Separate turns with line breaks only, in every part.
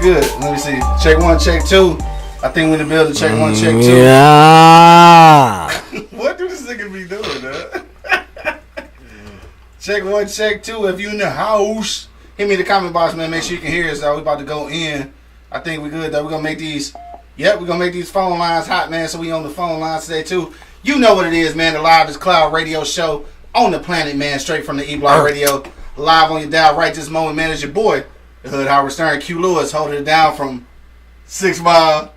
good. Let me see. Check 1, check 2. I think we in the building. Check 1, check 2.
Yeah.
What do this nigga be doing, man? Check 1, check 2. If you in the house, hit me in the comment box, man. Make sure you can hear us, though. We about to go in. I think we good, though. We're going to make these. Yep, we're going to make these phone lines hot, man. So we on the phone lines today, too. You know what it is, man. The Live Cloud radio show on the planet, man. Straight from the E-Block Radio. Live on your dial right this moment, man. It's your boy, the Hood Howard Stern, Q Lewis, holding it down from 6 Mile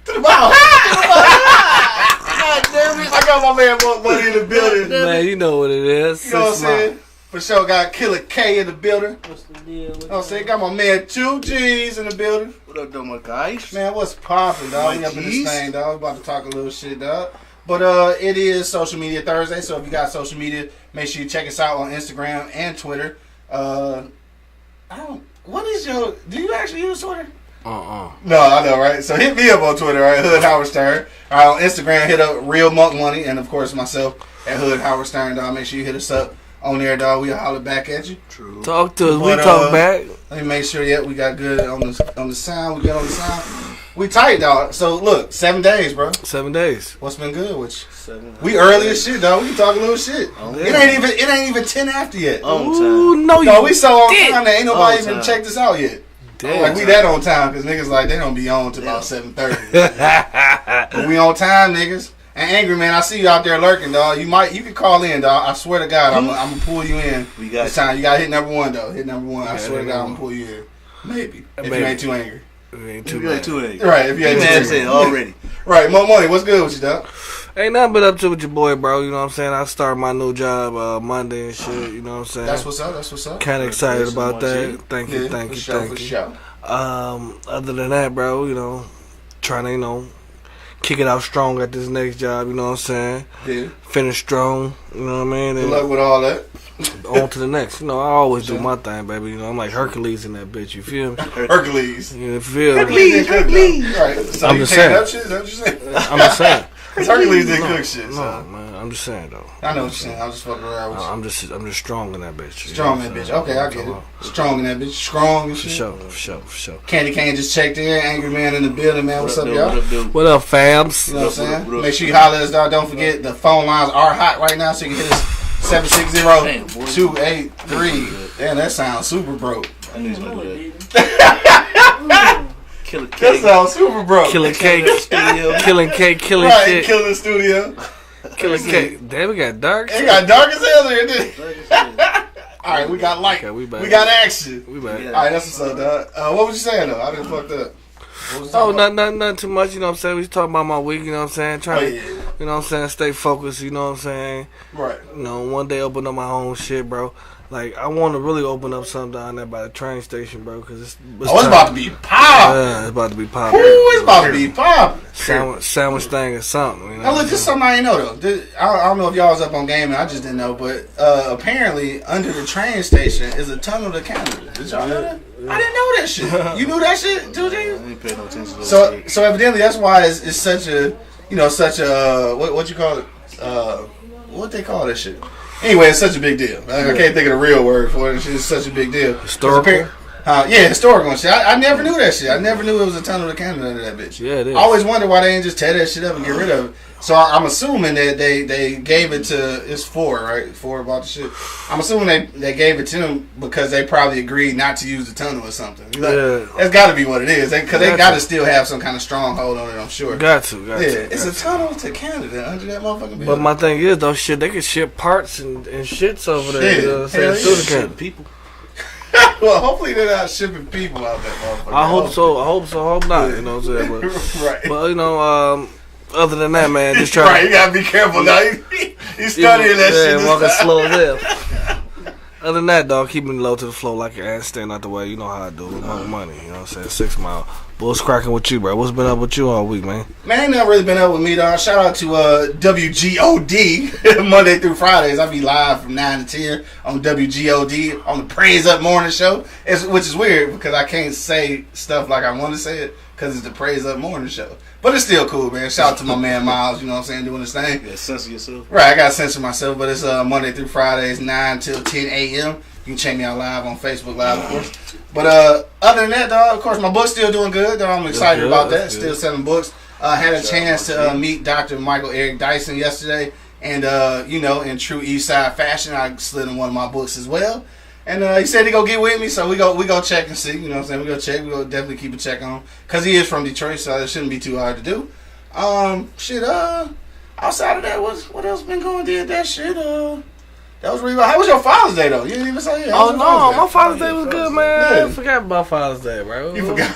to the Mile High. God damn it. I got my man Money in the building.
Man, you know what it is.
You know what I'm saying? For sure, got Killer K in the building.
What's the deal? You
know what I'm saying? Got my man 2 G's in the building.
What up, though, my guys?
Man, what's poppin', dog? We up in this thing, dog. We about to talk a little shit, dog. But it is Social Media Thursday, so if you got social media, make sure you check us out on Instagram and Twitter. Do you actually use Twitter? No, I know, right? So hit me up on Twitter, right? Hood Howard Stern. All right, on Instagram, hit up Real Monk Money, and of course myself at Hood Howard Stern, dog. Make sure you hit us up on there, dog. We'll holler back at you.
True. Talk to us. We talk back.
Let me make sure, we got good on the sound. We good on the sound. We tight, dog. So look, 7 days, bro.
7 days.
What's been good with you? We early as shit, dog. We can talk a little shit. Oh, yeah. It ain't even 10 after yet.
Ooh,
we so on time that ain't nobody even checked us out yet. Like we that on time because niggas like they don't be on till about 7:30. But we on time, niggas. And Angry Man, I see you out there lurking, dog. You can call in, dog. I swear to God, I'm gonna pull you in this time. You gotta hit number 1 though. Hit number 1. I swear to God, I'm gonna pull you in. Maybe if you ain't too angry.
Right,
if you ain't too angry
already.
Right, Mo Money, what's good with you, dog?
Ain't nothing but up to with your boy, bro. You know what I'm saying? I start my new job Monday and shit. You know what I'm saying?
That's what's up.
Kind of excited about that. Thank you. Other than that, bro, you know, trying to, kick it out strong at this next job. You know what I'm saying?
Yeah.
Finish strong. You know what I mean?
Good luck with all that.
On to the next. I always do my thing, baby. I'm like Hercules in that bitch. You feel me?
Hercules.
You feel
me? Hercules. Right. So
I'm just saying.
Up shit? Is that what you're saying?
I'm just saying.
Because Hercules did cook shit.
No, man. I'm just saying, though.
I know what you're saying. I'm just fucking around with you.
I'm just strong in that bitch.
Strong in that bitch. Okay, I get it. Strong in that bitch. Strong and shit.
For sure.
Candy Cane just checked in. Angry Man in the building, man. What's up, y'all?
What up, fams?
You know what I'm saying? Make sure you holler at us, dog. Don't forget, the phone lines are hot right now, so you can hit us 760-283. Damn, that sounds super broke.
I knew he was gonna do
that.
Killer Cake.
That sounds super broke.
Killing cake. Killing cake. Killing
right,
shit.
Killing the studio.
Killing cake. Damn, we got dark.
It got dark as hell there, didn't it? All right, we got light. Okay, we got action.
We back.
All right, that's what's up, dog. What was you saying, though? I done fucked up.
Nothing too much, you know what I'm saying? We was talking about my week, you know what I'm saying? Trying to, you know what I'm saying, stay focused, you know what I'm saying?
Right.
You know, one day open up my own shit, bro. Like, I want to really open up something down there by the train station, bro, because it's
about to be popping.
Yeah, it's about to be popping.
Ooh, it's about to be popping.
Sandwich thing or something. You know
now, look, this is something I didn't know, though. I don't know if y'all was up on gaming. I just didn't know. But apparently, under the train station is a tunnel to Canada. Did y'all know that? I didn't know that shit. You knew that shit, 2G?
I didn't pay no attention to that shit.
So evidently, that's why it's such a, what you call it? What they call that shit? Anyway, it's such a big deal. I can't think of the real word for it. It's such a big deal.
Historical?
Historical and shit. I never knew that shit. I never knew it was a tunnel to Canada under that bitch.
Yeah, it is.
I always wondered why they didn't just tear that shit up and get rid of it. So I'm assuming that they gave it to, it's 4, right? 4 about the shit. I'm assuming they gave it to them because they probably agreed not to use the tunnel or something. That's got to be what it is. Because they got to still have some kind of stronghold on it, I'm sure.
Got to.
It's a tunnel to Canada under that motherfucking building.
But my thing is, though, shit, they can ship parts and shits over there. You know what I'm saying? Through the people.
Well, hopefully they're not shipping people out that motherfucker.
I hope so. I hope not. You know what I'm saying?
Right.
But, you know, other than that, man, just try.
Right, you gotta be careful now. He's studying that shit.
Yeah, walking slow as hell. Other than that, dog, keeping low to the flow like your ass, staying out the way. You know how I do. More money. You know what I'm saying? 6 Mile. But what's cracking with you, bro? What's been up with you all week, man?
Man, ain't nothing really been up with me, dog. Shout out to WGOD Monday through Fridays. I be live from 9 to 10 on WGOD on the Praise Up Morning Show. Which is weird because I can't say stuff like I want to say it. because it's the Praise Up Morning Show. But it's still cool, man. Shout out to my man Miles, you know what I'm saying, doing his thing.
Yeah, censor yourself.
Right, I got to censor myself, but it's Monday through Fridays, 9 till 10 a.m. You can check me out live on Facebook Live, of course. But other than that, dog, of course, my book's still doing good. Dog, I'm excited about that. Still selling books. Had a chance to meet Dr. Michael Eric Dyson yesterday. And, in true East Side fashion, I slid in one of my books as well. And he said he go get with me, so we go check and see. You know what I'm saying? We go check. We go definitely keep a check on him. Because he is from Detroit, so it shouldn't be too hard to do. Outside of that, what else been going? Did that shit, that was really. How was your Father's Day though? You didn't even say.
My Father's Day was good, man.
Yeah.
I forgot about Father's Day, bro.
You forgot.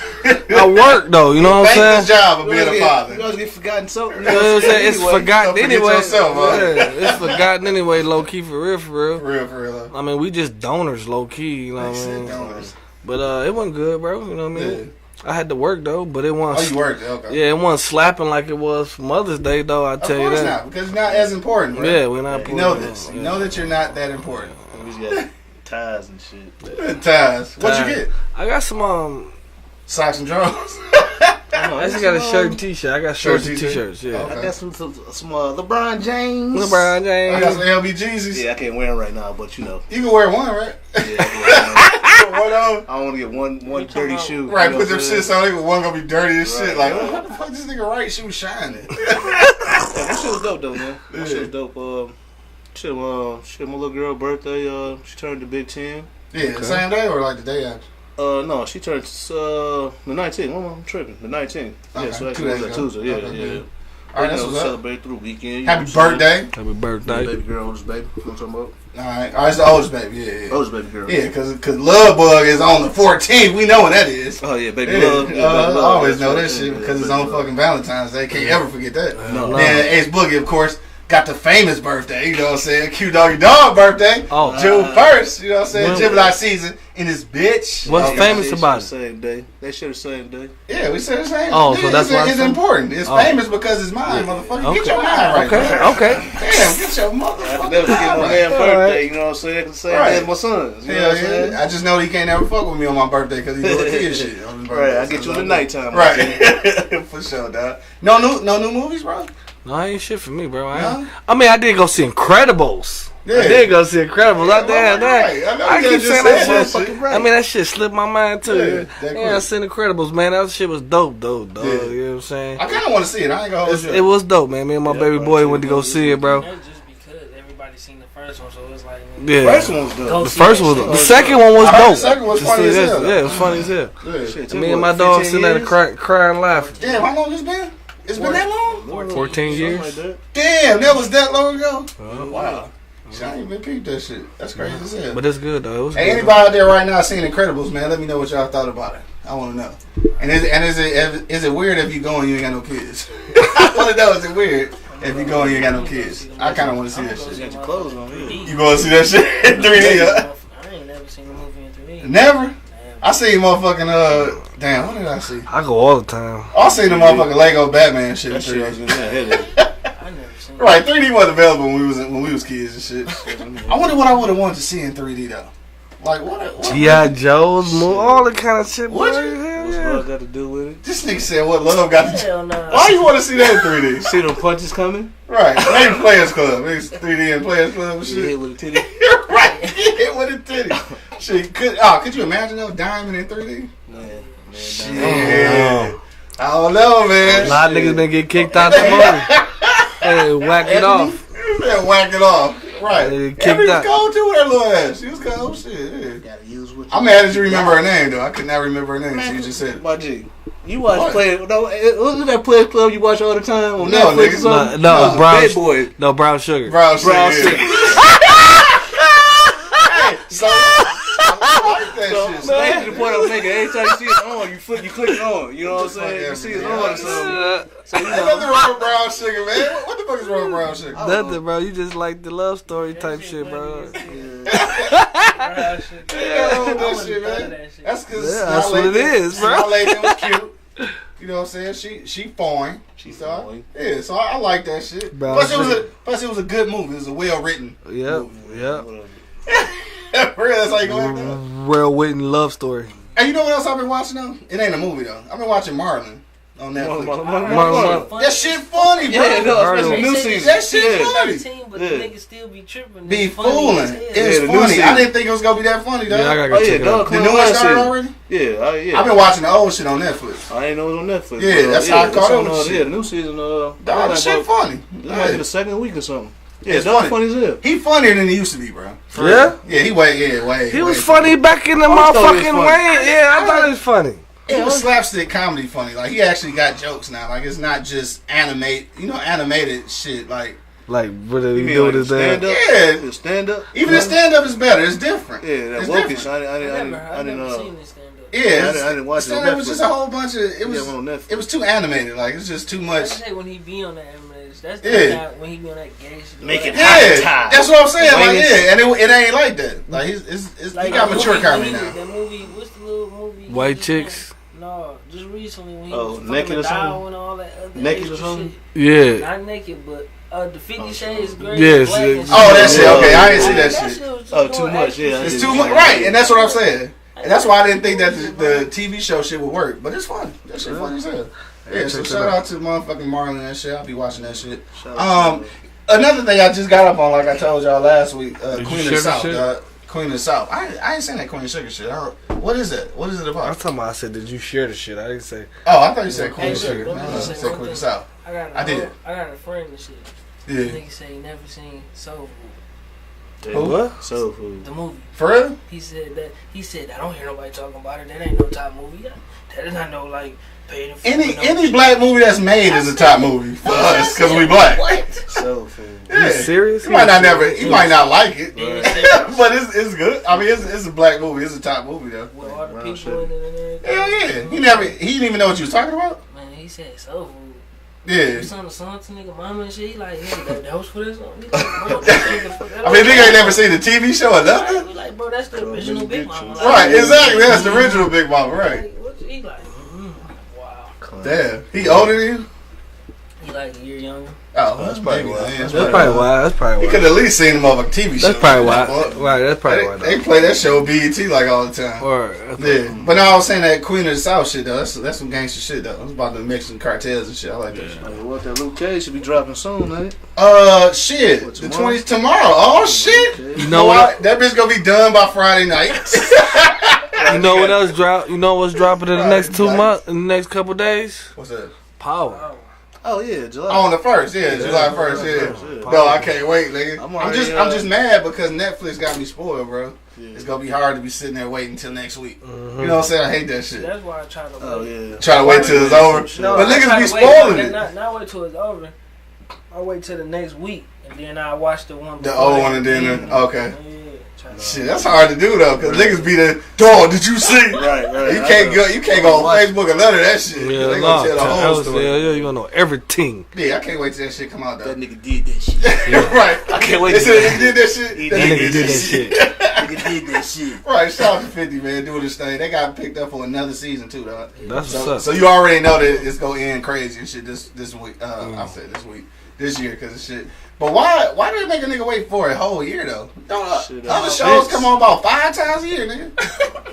I worked though. You know what I'm saying?
Thankless job of being a father.
You always get forgotten something.
You know what I'm saying? It's forgotten anyway.
It's
forgotten anyway, low key for real.
For real.
I mean, we just donors, low key. You know what I mean? But it wasn't good, bro. You know what I mean?
Yeah.
I had to work though, but it wasn't.
Oh, you worked? Okay.
Yeah, it wasn't slapping like it was for Mother's Day though. I tell you that.
Of course not, because it's not as important. Bro.
Yeah, we're not.
You know this. You know that you're not that important.
We just got ties and shit.
Ties. What'd you get?
I got some
Socks and drawers.
I actually got a shirt and t-shirt. I got shirts and t-shirts. Yeah.
Okay.
I got some LeBron James.
I got some LBGs.
Yeah, I can't wear them right now, but you know.
You can wear one, right?
Yeah, I can wear one.
One on.
I want to get one dirty shoe.
Right,
you know
put them shits on. Even one gonna be dirty as shit. Like,
right.
what the fuck? This nigga right shoe shining.
That shit was dope though, man. That shit was dope. My little girl birthday. She turned the Big 10.
Yeah, the same day or like the day after?
No, she turned the 19th. I'm tripping. The 19th.
Okay,
Yeah, so
2
actually
days
that
ago.
Tuesday. Yeah,
Okay,
yeah.
good. All right, that's what's up.
Celebrate through the weekend.
Happy birthday.
Happy birthday.
Baby girl, oldest baby. You know what I'm talking about?
All right, it's the oldest baby. Yeah.
Oldest baby girl.
Yeah, because Love Bug is on the 14th. We know when that is.
Oh yeah, baby
Yeah.
love. Yeah,
I
baby love.
always know that
That's
shit
right.
because it's
baby
on
love.
fucking Valentine's Day. Can't ever forget that.
No.
Then Ace Boogie, of course, got the famous birthday. You know what I'm saying? Q Doggy Dog birthday.
Oh.
June 1st. You know what I'm saying?
When-
Gemini season in this bitch.
What's
Okay.
famous
They
about
share
it?
the same day. They share the same day.
Yeah, we said the same.
Oh, so that's why
it's
it's
important. It's
Oh.
famous because it's mine, motherfucker. Get your mind right.
Okay.
now.
Okay.
Damn, get your
I
motherfucker
can never forget my
mind
man's
right.
birthday. You know what I'm saying? It's the same
Right.
day as my son's. You know
Hell
what I'm saying?
yeah. I just know he can't ever fuck with me on my birthday because he doing kid shit. On his
Right,
birthday.
I get you in the nighttime.
Right. For sure, dog. No new movies, bro?
No, ain't shit for me, bro.
No?
I mean, I did go see Incredibles.
Yeah.
I did go see Incredibles. I did
right.
that.
I know
I
you
keep
just
saying
said
that
that
shit.
shit.
I mean, that shit slipped my mind too.
Yeah, that
Yeah, I
quick.
seen Incredibles, man. That shit was dope, dog.
Yeah.
You know what I'm saying?
I kind of want to see it. I ain't gonna hold you.
It was dope, man. Me and my
Yeah,
baby
bro,
boy
shit,
went to go
bro.
see it, bro.
That's just because everybody seen the first one, so it's like
Yeah.
First one was dope.
Go
The
see
first
that
was
shit.
the second one was
I heard
dope.
the second was funny as hell, though.
Yeah, it was funny as hell.
Yeah.
Shit,
Me and my dog sitting there crying, laughing.
Damn, how long it's been? It's been that long?
14 years.
Like that.
Damn, that was that long ago?
Wow.
Shit, I ain't even peeped that shit. That's crazy as hell.
But it's good though. It was
Hey,
good.
anybody out there right now seeing Incredibles, man? Let me know what y'all thought about it. I want to know. And is it weird if you go and you ain't got no kids? I want to know, is it weird if you go and you ain't got no kids? I kind of want to see that
You
shit.
got your clothes on. Yeah.
You going to see that shit in 3D? Huh?
I ain't never seen a movie in 3D.
Never. I seen motherfucking damn. What did I see?
I go all the time.
I seen the motherfucking Lego Batman shit in
That shit was
3D.
in there. Hit it.
I never seen
Right, 3D wasn't available when we was kids and shit. I wonder what I would have wanted to see in 3D though. Like what?
G.I. Joe's, all the kind of shit.
Would
boy.
you?
Hell
What's
yeah.
love got to do with it?
This nigga said what love got to.
Hell no.
Why you want to see that in 3D?
See them punches coming?
Right, maybe Players Club. Maybe 3D and Players Club and
You
shit.
hit with a titty.
Right, get hit with a titty. Shit, could you imagine though Diamond in 3D?
Man,
Shit.
Oh.
I don't know, man.
A lot of niggas been get kicked out the movie. Hey, whack it off.
Yeah, whack it off. Right.
Hey, kicked
Abby was
out.
cold too with her little ass. She was cold. Shit. Yeah.
gotta use what you
I'm mad that you remember her name though. I could not remember her name. She just said.
My G. You watch
What?
Play? No, wasn't that Players Club you watch all the time on
No,
Netflix
nigga.
or something?
No,
That was
Brown-
Bad Boy.
No, brown sugar.
Brown shit.
Brown
yeah.
shit.
So I like that
So,
shit.
back to the point I'm making. Every time you see it on, you click it on. You know what I'm saying?
Fuck
You see it
yeah.
on or something. So you
Ain't nothing
know.
wrong with brown sugar, man. What the fuck is wrong with brown sugar?
Nothing, bro. You just like the love story type shit, bro.
That shit.
Yeah,
I
that
wouldn't
shit,
thought
man.
of that shit.
That's because
Yeah, that's what it is, bro.
My lady was cute. You know what I'm saying? She fine.
She's
So,
fine.
yeah, so I like that shit.
Brown
Plus
sugar.
it was a good movie. It was a well written.
Yep, yep.
For real, that's how you go after that?
Real written love story.
Hey, you know what else I've been watching though? It ain't a movie though. I've been watching Marlon on Netflix.
Marlon.
That shit funny, bro.
Yeah, no, especially
They
new
said
season.
That shit
it's
funny.
13, but
Yeah.
the niggas still be tripping.
Be
It's funny
fooling.
as hell.
It's
Yeah, the new
funny. I
season.
didn't think it was gonna be that funny though.
Yeah, I gotta
Oh
go
yeah,
check it
dog.
out.
The new one started already?
Yeah, yeah.
I've been watching the old shit on Netflix.
I didn't know it was on Netflix.
Yeah,
but,
that's how I caught up with
on,
shit.
Yeah, the new season.
Dog, that shit funny.
This might be the second week or something. Yeah,
It's
dog
funny.
funny as hell.
He funnier than he used to be, bro.
Yeah?
Yeah, he way.
He was funny back in the
I thought he was
motherfucking
funny.
way. Yeah, I thought he was funny.
It was slapstick comedy funny. Like he actually got jokes now. Like it's not just animated shit. Like
Like, what did
You
he
mean
do
like
with his
stand
dad?
up?
yeah,
The stand up.
even the stand up is better. It's different.
Yeah, that
It's
wokish.
different.
I've never seen this stand up.
Yeah,
I didn't watch it on
stand up was
Netflix.
just a whole bunch of it
Yeah,
was
on Netflix.
it was too animated. Like it's just too
I
much.
say when he be on that animated, that's
Yeah.
the guy when he be on that gay shit.
Make it
Yeah,
hot.
that's what I'm saying. Like
Wings.
yeah, and it ain't like that. Like he got mature comedy now.
That movie, what's the little movie? he
White
was
chicks?
in? No, just recently when he
Oh,
was
Naked
fucking
or
the
something?
doll and all that other
Naked
extra
or something?
shit.
Yeah.
Not naked, but the 50 Shades Grey.
Yes,
Black
yes.
and
Oh, that
shit.
shit. Okay, I didn't see that
That
shit.
was
Oh,
doing
too much,
extra
yeah.
shit.
It's too much, right? And that's what I'm saying. And that's why I didn't think that the TV show shit would work. But it's fun. That shit funny as hell. Yeah, so
check that
shout
out.
out to motherfucking Marlon and that shit. I'll be watching that shit.
Shout out to
Another thing I just got up on, like I told y'all last week,
Did you
Queen of
share
the
that
South.
shit?
Queen of the South. I ain't seen that Queen of Sugar shit. What is it? What is it
I was
about?
talking about, I said, did you share the shit? I didn't say.
Oh, I thought you said Queen
Hey,
of Sugar.
look,
No,
let me
I
say
said
one
Queen of the
thing.
South.
I
did.
I got a friend and shit.
Yeah.
Nigga say he never seen Soul Food,
Yeah.
What?
Soul Food.
the movie.
For real?
He said I don't hear nobody talking about it. That ain't no top movie. That is not no like paid in full.
Any black movie that's made is a top movie for us because we black.
What?
Soul Food.
Yeah.
You serious?
You might not like it,
Yeah,
but it's good. I mean, it's a black movie. It's a top movie though.
with all the
Brown
people
sugar.
in it and everything.
Yeah. He didn't even know what you was talking about.
Man, he said Soul Food.
Yeah.
He sung the song to nigga mama and shit. He like, nigga, that was for this song. Nigga, bro, that
I mean, nigga ain't never seen the TV show or nothing.
We like, bro, that's the original Big Mama. Like,
Right, exactly. That's the original Big Mama, right?
Like, what he like? Wow.
Damn. He older than you?
He like a year younger.
Oh,
That's probably
maybe,
why.
yeah,
That's probably why. That's probably
He
why.
could at least seen him on a TV show.
That's probably why. Right, that's probably why.
They play that show BET like all the time.
Or,
Yeah, but no, I was saying that Queen of the South shit though. That's some gangster shit though. It's about the Mexican cartels and shit. I like that shit.
Hey, what that Luke Cage should be dropping soon, ain't it?
Shit.
What,
The
tomorrow?
20th tomorrow. Oh shit.
Okay.
You know what?
That bitch gonna be done by Friday night.
You know what else drop? You know what's dropping in the next 2
Right.
months? In the next couple days?
What's that?
Power.
Oh yeah, July.
On the 1st, yeah, July 1st,
July
yeah.
1st, yeah.
No, I can't wait, nigga.
I'm
I'm just
already,
mad because Netflix got me spoiled, bro.
Yeah.
It's gonna be hard to be sitting there waiting until next week.
Mhm.
You know what I'm saying? I hate that shit.
That's why I try to.
Oh
wait.
yeah.
Try to wait till it's over.
No,
But
I
niggas
try
be
to wait,
spoiling it.
Not wait till it's over. I wait till the next week and then I watch the one.
The
before
old
that.
one and then
Yeah.
okay.
Yeah, try to-
Shit, that's hard to do though, cause niggas be the dog. Did you see?
Right.
You can't go. You can't go on Facebook and none of that shit.
Yeah,
They
no,
gonna tell the whole
yeah,
story.
yeah, you gonna know everything.
Yeah, I can't wait till that shit come out though.
That nigga did that shit.
Right.
I can't wait
They
to
said nigga did that shit.
He
That
That
did
nigga did that shit.
Nigga did that shit.
Right. Shout out to 50 man doing this thing. They got picked up for another season too, though.
That's
So,
what's
so
up.
you already know that it's gonna end crazy and shit this week. I said this year because of shit. But why do they make a nigga wait for a whole year though? Don't
Shit,
other
uh,
shows
Vince.
come on about 5 times a year, nigga.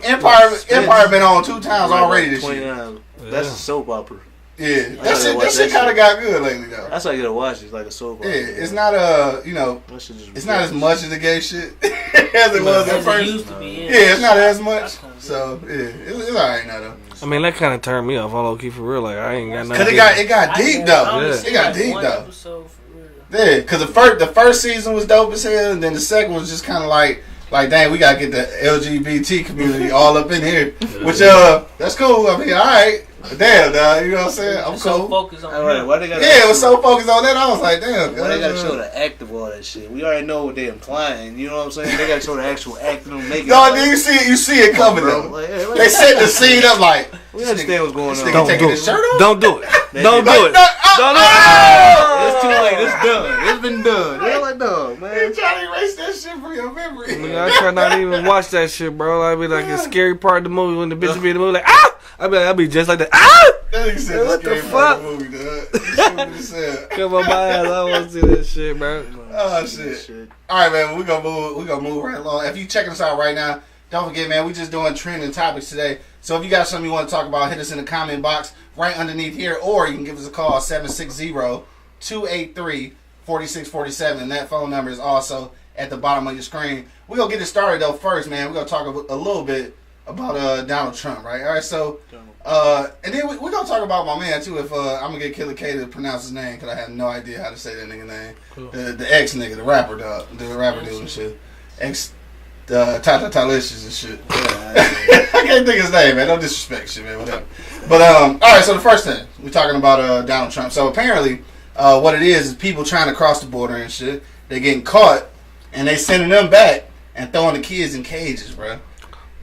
Empire been on 2 times already this year.
29. That's a soap opera.
Yeah,
gotta
that
watch
shit
that
kind of
shit.
got good lately though.
That's how you gotta watch it. It's like a soap
Yeah,
opera.
it's not
That shit just
it's not as
ridiculous.
much as the gay shit as it was at
As it
first.
used to be.
Yeah, it's not as much.
That's kinda
So yeah, it's alright now though.
I mean, that kind of turned me off. I'm low key for real. Like, I ain't got nothing.
Cause it got deep though.
Yeah.
It got deep though.
Episode for real.
Yeah, cause the first season was dope as hell, and then the second was just kind of like dang, we gotta get the LGBT community all up in here. Which that's cool. I mean, all right, damn, dog, you know what I'm saying? I'm
So
cool.
focused on
All right,
him.
why they gotta?
Yeah, it was so focused on that. I was like, damn.
Why they gotta show the act of all that shit? We already know what they're implying. You know what I'm saying? They gotta show the actual act of them making.
Dog, then you see it coming
bro.
though.
Like, hey,
They set the scene up like
we understand what's going
this
on.
nigga
Don't
taking
do
his
it.
shirt off.
Don't do it.
They
Don't
did.
do it. Don't do it.
It's too late. It's done. It's been done. They're like, dog,
You
man.
trying to erase that shit from your memory.
Nigga, I try not to even watch that shit, bro. I be like a scary part of the movie when the bitch be in the movie like I be just like that.
That nigga said
What the
scary part of the movie, dog. You stupid as hell.
Come on my ass. I want to see that shit, bro.
Oh shit. All right, man. We're gonna move right along. If you checking us out right now, Don't forget, man, we just doing trending topics today. So if you got something you want to talk about, hit us in the comment box right underneath here, or you can give us a call 760-283-4647. And that phone number is also at the bottom of your screen. We're going to get it started, though, first, man. We're going to talk a little bit about Donald Trump, right? All right, so, and then we're going to talk about my man, too, if I'm going to get Killer K to pronounce his name, because I have no idea how to say that nigga name. Cool. The ex-nigga, the rapper dude and shit. Talicious and shit. I can't think of his name, man. No disrespect, shit, man. Whatever. But all right. So the first thing we're talking about Donald Trump. So apparently, what it is people trying to cross the border and shit. They getting caught, and they sending them back and throwing the kids in cages, bro.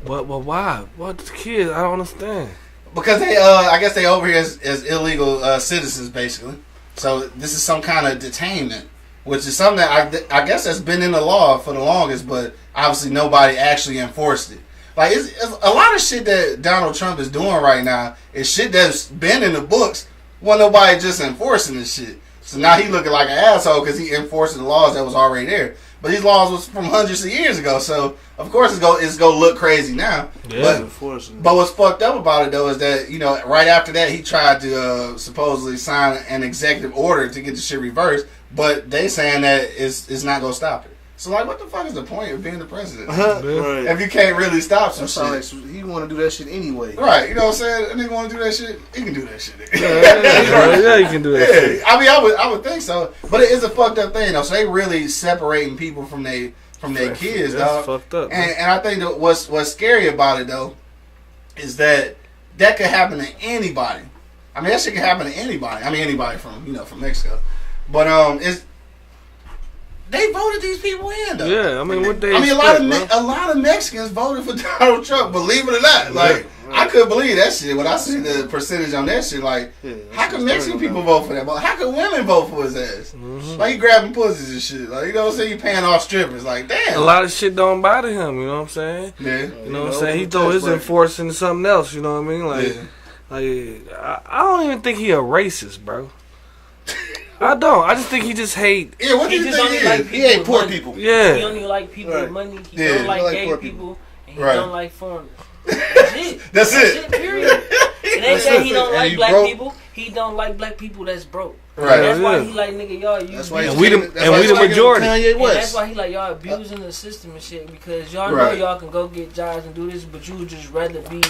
What? Well, why? What the kids? I don't understand.
Because they, I guess they over here as illegal citizens, basically. So this is some kind of detainment, which is something that I guess that's been in the law for the longest, but obviously nobody actually enforced it. Like, it's a lot of shit that Donald Trump is doing right now is shit that's been in the books. Well, nobody just enforcing this shit. So now he looking like an asshole because he enforcing the laws that was already there. But these laws was from hundreds of years ago, so of course it's gonna look crazy now.
Yeah.
But what's fucked up about it though is that, you know, right after that he tried to supposedly sign an executive order to get the shit reversed, but they saying that it's not gonna stop it. So like, what the fuck is the point of being the president?
Right.
If you can't really stop some shit.
Like he want to do that shit anyway.
Right, you know what I'm saying? A nigga want to do that shit, he can do that shit.
Yeah, you can do that shit.
I mean, I would think so. But it is a fucked up thing, though. So they really separating people from their kids, dog.
Fucked up.
And I think that what's scary about it, though, is that could happen to anybody. I mean, that shit can happen to anybody. I mean, anybody from Mexico. But they voted these people in, though.
Yeah, I mean, what they?
I mean, a lot of Mexicans voted for Donald Trump. Believe it or not, like I couldn't believe that shit when I see the percentage on that shit. Like, how could Mexican people vote for that? But how could women vote for his ass? Mm-hmm. Like, he grabbing pussies and shit. Like, you know what I'm saying? He paying off strippers. Like, damn.
A lot of shit don't bother him. You know what I'm saying?
Yeah.
You know what I'm saying? He throw his enforcing to something else. You know what I mean? Like, I don't even think he a racist, bro. I don't. I just think he just hate.
Yeah, what do you think he is? He hate poor people.
Yeah.
He only like people with money. He don't like gay people. And he don't like foreigners.
That's it.
Period. It ain't that he don't like black people. He don't like black people that's broke.
Right.
And that's why he like, nigga, y'all.
We the majority.
And that's why he like, y'all abusing the system and shit, because y'all know y'all can go get jobs and do this, but you would just rather be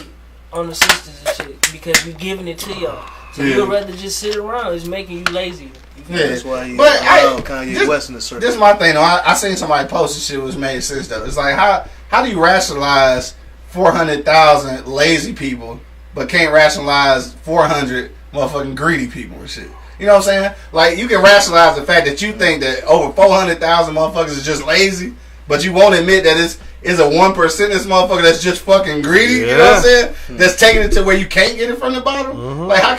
on the systems and shit because we giving it to y'all. So you'd rather just sit around. It's making you lazy.
That's why he Kanye West in the circle.
This is my thing though. I seen somebody post this shit was made sense though. It's like, how do you rationalize 400,000 lazy people but can't rationalize 400 motherfucking greedy people and shit? You know what I'm saying? Like, you can rationalize the fact that you think that over 400,000 motherfuckers is just lazy, but you won't admit that it's a 1% this motherfucker that's just fucking greedy. You know what I'm saying? That's taking it to where you can't get it from the bottom. Mm-hmm. Like, how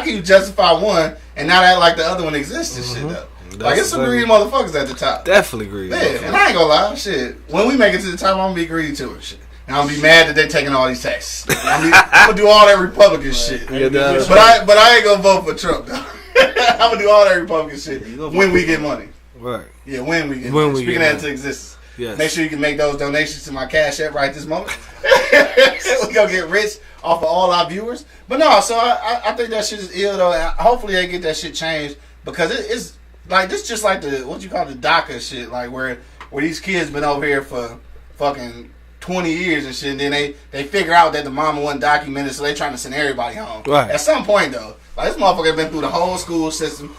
can you justify one and not act like the other one exists and shit though? Like, it's some greedy motherfuckers at the top.
Definitely greedy.
Yeah, and I ain't gonna lie, shit. When we make it to the top, I'm gonna be greedy too and shit. And I'm gonna be mad that they taking all these taxes. I'm gonna do all that Republican shit.
Yeah,
but I ain't gonna vote for Trump though. I'm gonna do all that Republican shit when we get money.
Right.
Yeah, when we get money. Speaking that into existence.
Yes.
Make sure you can make those donations to my Cash App right this moment. We gonna get rich off of all our viewers. But no, so I think that shit is ill though. Hopefully they get that shit changed, because it's like this, just like the what you call the DACA shit, like where these kids been over here for fucking 20 years and shit, and then they figure out that the mama wasn't documented, so they trying to send everybody home. Right. At some point though, like, this motherfucker been through the whole school system.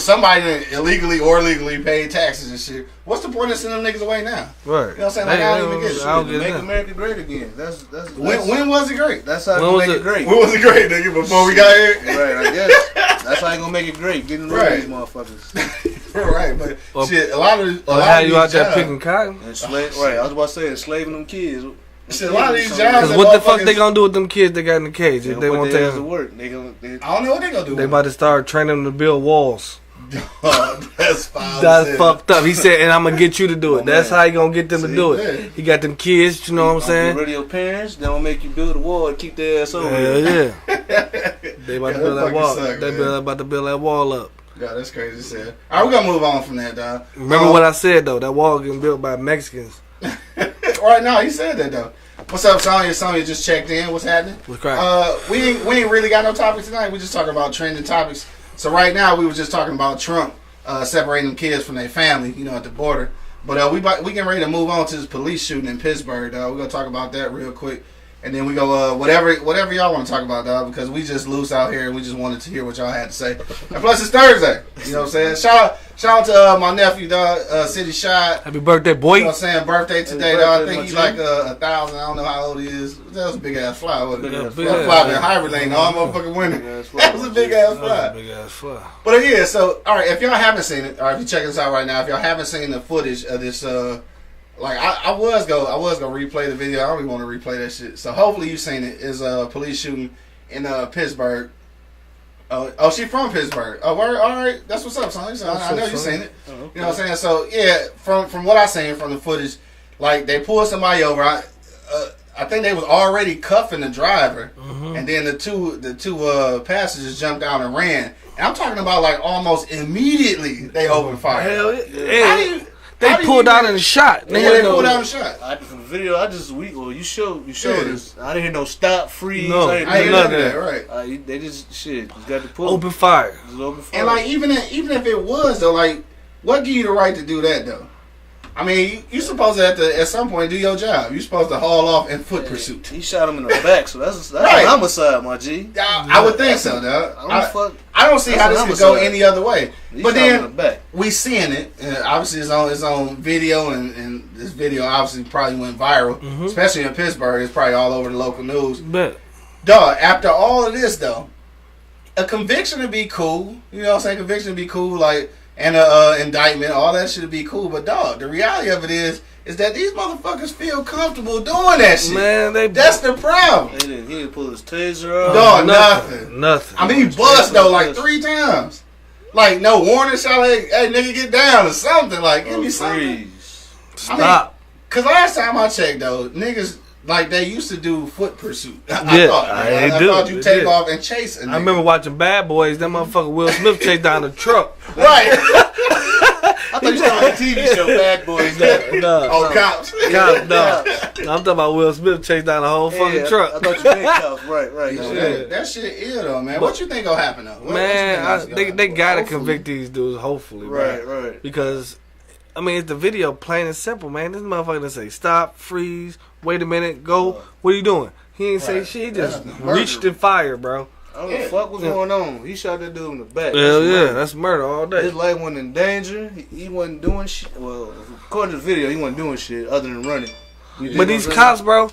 Somebody illegally or legally paid taxes and shit. What's the point of sending them niggas away now?
Right.
You know what I'm saying? Like, I don't even get shit.
Make America great again. That's
when was it great?
That's how you make it great.
When was it great, nigga? Before we got here?
Right, I guess. That's how you gonna make it great. Getting rid of these motherfuckers.
Right, but shit, a lot of
you out there picking cotton.
Right, I was about to say enslaving them kids.
Shit, a lot of these jobs.
Because what the fuck they gonna do with them kids that got in the cage if they won't take
them to work? I
don't know what they gonna do.
They about to start training them to build walls.
That's fine.
That's fucked up. He said, and I'm gonna get you to do it. That's how he gonna get them to do it. He got them kids, you know what I'm saying?
Get rid of your parents, they gonna make you build a wall and keep their ass over.
Yeah. They about to build that wall. They about to build that wall up.
Yeah, that's crazy shit. Alright, we gotta move on from that, dog.
Remember what I said though? That wall getting built by Mexicans.
Right now, he said that though. What's up, Sonya? Sonya just checked in. What's happening?
What's cracking?
We ain't really got no topics tonight. We just talking about trending topics. So right now we was just talking about Trump separating them kids from their family, at the border. But we getting ready to move on to this police shooting in Pittsburgh. We're gonna talk about that real quick, and then we go whatever y'all want to talk about, dog. Because we just loose out here and we just wanted to hear what y'all had to say. And plus it's Thursday. You know what I'm saying? Shout out to my nephew, dog, City Shot.
Happy birthday, boy.
You know what I'm saying? Birthday today, dog. I think he's like 1,000. I don't know how old he is. That was a big ass fly, wasn't it? That fly been hibernating all motherfucking winter. That was a big ass fly.
Big ass fly.
But yeah, so all right, if y'all haven't seen it, or if you check this out right now, if y'all haven't seen the footage of this, I was gonna replay the video. I don't even want to replay that shit. So hopefully you've seen it. Is a police shooting in Pittsburgh. Oh, she from Pittsburgh. Oh, all right. That's what's up, son. I know you've seen it.
Oh, okay.
You know what I'm saying? So yeah, from what I seen from the footage, like they pulled somebody over. I think they was already cuffing the driver, and then the two passengers jumped out and ran. And I'm talking about like almost immediately they opened fire.
Hell yeah. They pulled out and shot.
They pulled out and shot.
From the video, you showed us. I didn't hear no stop, freeze.
No,
I
I
didn't
ain't
hear
none of that, right?
They just got to pull.
Open fire.
And like even if it was though, like what give you the right to do that though? I mean, you supposed to have to at some point do your job. You're supposed to haul off in foot pursuit.
He shot him in the back, so that's
right.
An homicide, my G.
I would think so, dog. I don't see
That's
how this could go any other way.
He
But
shot him in the
then
back.
we seeing it. And obviously, it's on video, and this video obviously probably went viral, especially in Pittsburgh. It's probably all over the local news.
Bet.
Dog, after all of this, though, a conviction would be cool. You know what I'm saying? Conviction would be cool, like, and an indictment, all that shit would be cool. But, dog, the reality of it is that these motherfuckers feel comfortable doing that shit.
Man,
that's the problem.
He didn't pull his taser off.
Dog, nothing.
Nothing.
I mean, he bust, though, like 3 times. Like, no warning shot, like, hey, nigga, get down or something. Like, give me something.
Stop.
Because last time I checked, though, niggas, like, they used to do foot pursuit.
I
thought you take off and chase a nigga.
I remember watching Bad Boys. That motherfucker Will Smith chased down the truck.
Right.
I thought you were on the TV show Bad Boys.
No. Cops.
No. I'm talking about Will Smith chased down the whole fucking truck.
I thought you meant cops. Right.
That shit ill, though, man. What you think gonna happen, though?
Man, they gotta convict these dudes, hopefully.
Right.
Because, I mean, it's the video plain and simple, man. This motherfucker done say, stop, freeze, wait a minute, go. What are you doing? He ain't say shit. He just reached and fired, bro.
I don't know what the fuck was going on. He shot that dude in the back.
Hell yeah, that's murder all day.
His life wasn't in danger. He wasn't doing shit. Well, according to the video, he wasn't doing shit other than running.
But these cops, bro,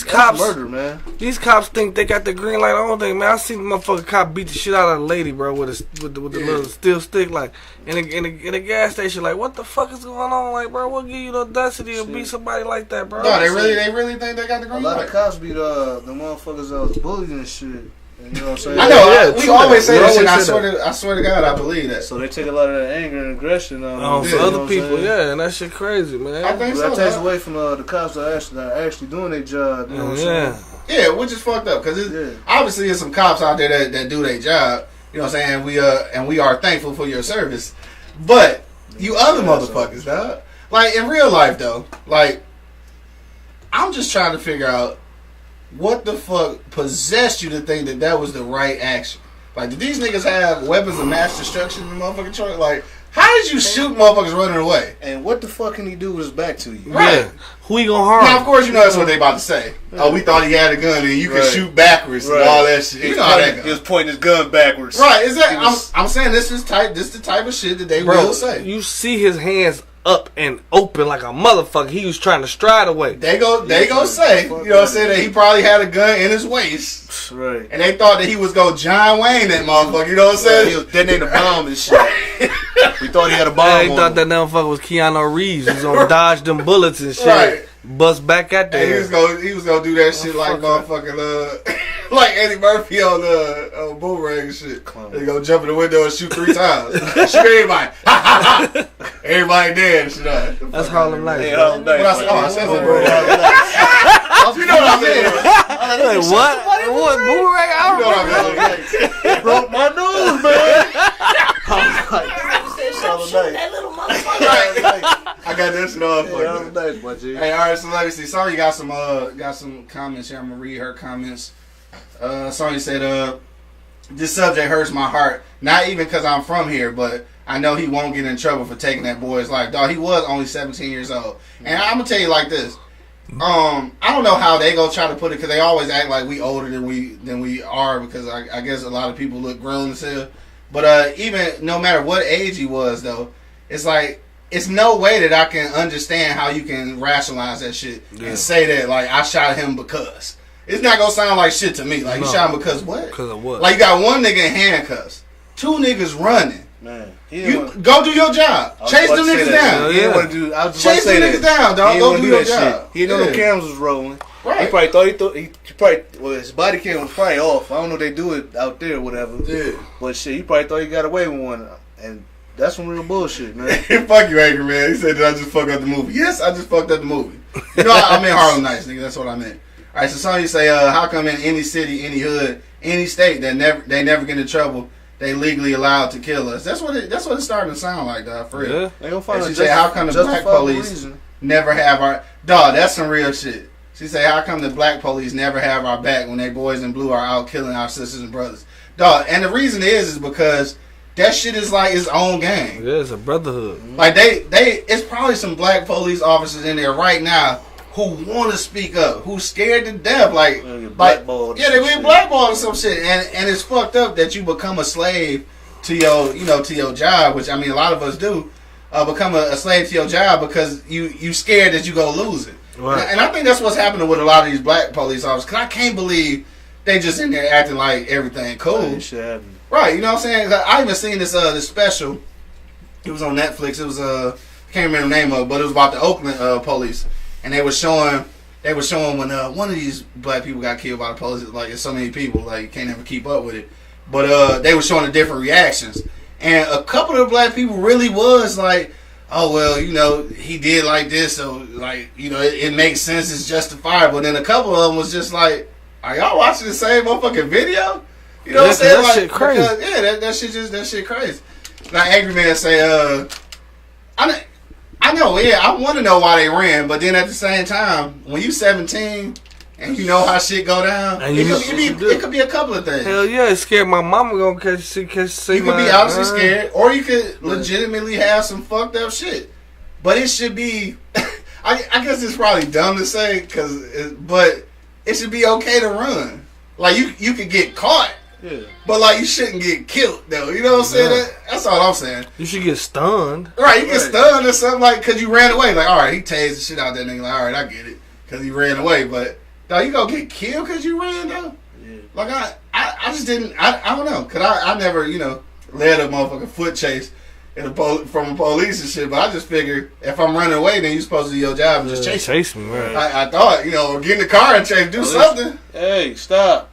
cops,
murder, man.
These cops think they got the green light on thing, man. I seen the motherfucking cop beat the shit out of a lady, bro, with the little steel stick, like in a gas station. Like, what the fuck is going on, like, bro? What give you the audacity to beat somebody like that, bro?
No, they really think they got the green light.
A lot of cops beat the motherfuckers that was bullying and shit. You know what I'm saying?
I know. We always say that shit. I swear to God, I believe that.
So they take a lot of that anger and aggression on
for other people, and that shit crazy, man.
I think so.
That takes away from the cops that are actually doing their job. You know what I'm saying?
Yeah, which is fucked up because obviously there's some cops out there that do their job. You know what I'm saying? And we are thankful for your service. But you other motherfuckers, dog. Like in real life, though, like I'm just trying to figure out. What the fuck possessed you to think that was the right action? Like, did these niggas have weapons of mass destruction in the motherfucking truck? Like, how did you shoot motherfuckers running away?
And what the fuck can he do with his back to you?
Right.
Yeah. Who he gonna harm?
Now, of course, you know that's what they about to say. Oh, we thought he had a gun and you could shoot backwards and all that shit. You know how that goes.
He was pointing his gun backwards.
Right. Is that? I'm saying this is the type of shit that they will say.
You see his hands up and open like a motherfucker. He was trying to stride away.
They go say, you know what I'm saying, that he probably had a gun in his waist.
Right.
And they thought that he was going to John Wayne that motherfucker, you know what I'm saying?
He was detonating a bomb and shit. We thought he had a bomb.
They thought that motherfucker was Keanu Reeves. He was gonna dodge them bullets and shit.
Right.
Bust back at them.
He was gonna do that shit like motherfucking like Eddie Murphy on the Boomerang and shit. He gonna jump in the window and shoot 3 times. Shoot everybody. Ha ha ha. Everybody dead and shit.
That's Harlem Nights.
I said that, bro. You know what I mean?
Like, what? Boomerang?
You know what I mean?
Broke my nose, man.
That little motherfucker.
I got that shit on for
That
you.
was nice, my G.
Hey, all right, so let me see. Sonya got some comments here. I'm gonna read her comments. Sonya said, "This subject hurts my heart. Not even because I'm from here, but I know he won't get in trouble for taking that boy's life. Dog, he was only 17 years old. And I'm gonna tell you like this. I don't know how they go try to put it because they always act like we older than we are because I guess a lot of people look grown as hell. But even no matter what age he was, though, it's like it's no way that I can understand how you can rationalize that shit and say that like I shot him because it's not gonna sound like shit to me. Like you shot him because what?
Because of what?
Like you got one nigga in handcuffs, two niggas running.
Man,
You go do your job. Chase them niggas down.
He didn't want to do. I was just
Chase
about to
them
say
niggas
that.
down, dog.
He
Go
didn't
do
want
your
to do that
job.
shit. He didn't know the cameras was rolling.
Right.
He probably thought well, his body cam was probably off. I don't know if they do it out there or whatever.
Yeah.
But shit, he probably thought he got away with one, and that's some real bullshit, man.
Fuck you, Anchor Man. He said, "Did I just fuck up the movie?" Yes, I just fucked up the movie. You know, I meant Harlem Nights, nigga. That's what I meant. All right, so some of you say, how come in any city, any hood, any state that they never get in trouble, they legally allowed to kill us? That's what it's starting to sound like, dog. For real.
Yeah.
They gonna find
She say, how come the black police never have our dog? That's some real shit. She say, how come the black police never have our back when they boys in blue are out killing our sisters and brothers, dog? And the reason is because that shit is like its own gang.
Yeah, it's a brotherhood.
Like it's probably some black police officers in there right now who want to speak up, who's scared to death, like they get blackballed or some shit, and it's fucked up that you become a slave to your job, which I mean a lot of us do, become a slave to your job because you scared that you go lose it, right. And I think that's what's happening with a lot of these black police officers. Cause I can't believe they just in there acting like everything cool, right? You know what I'm saying? I even seen this special. It was on Netflix. It was I can't remember the name of it, but it was about the Oakland police. And they were showing when one of these black people got killed by the police. Like it's so many people, like you can't ever keep up with it. But they were showing the different reactions, and a couple of the black people really was like, "Oh well, he did like this, so like it makes sense, it's justifiable." And then a couple of them was just like, "Are y'all watching the same motherfucking video?" You know what I'm saying?
That shit crazy.
Because, that shit crazy. Now Angry Man say, I know, yeah, I want to know why they ran, but then at the same time, when you 17 and you know how shit go down,
and
it could be a couple of things.
Hell yeah, it's scared my mama gonna catch
you could be obviously scared, or you could legitimately have some fucked up shit. But it should be, I guess it's probably dumb to say, but it should be okay to run. Like you could get caught. Yeah. But like you shouldn't get killed though. You know what I'm saying? That's all I'm saying.
You should get stunned.
Right, you get stunned or something like because you ran away. Like, all right, he tased the shit out that nigga. Like, all right, I get it because he ran away. But dog, you gonna get killed because you ran though? Yeah. Like I just didn't. I don't know because I never led a motherfucking foot chase from a police and shit. But I just figured if I'm running away, then you supposed to do your job and just chase me.
Right.
I thought get in the car and do something.
Hey, stop.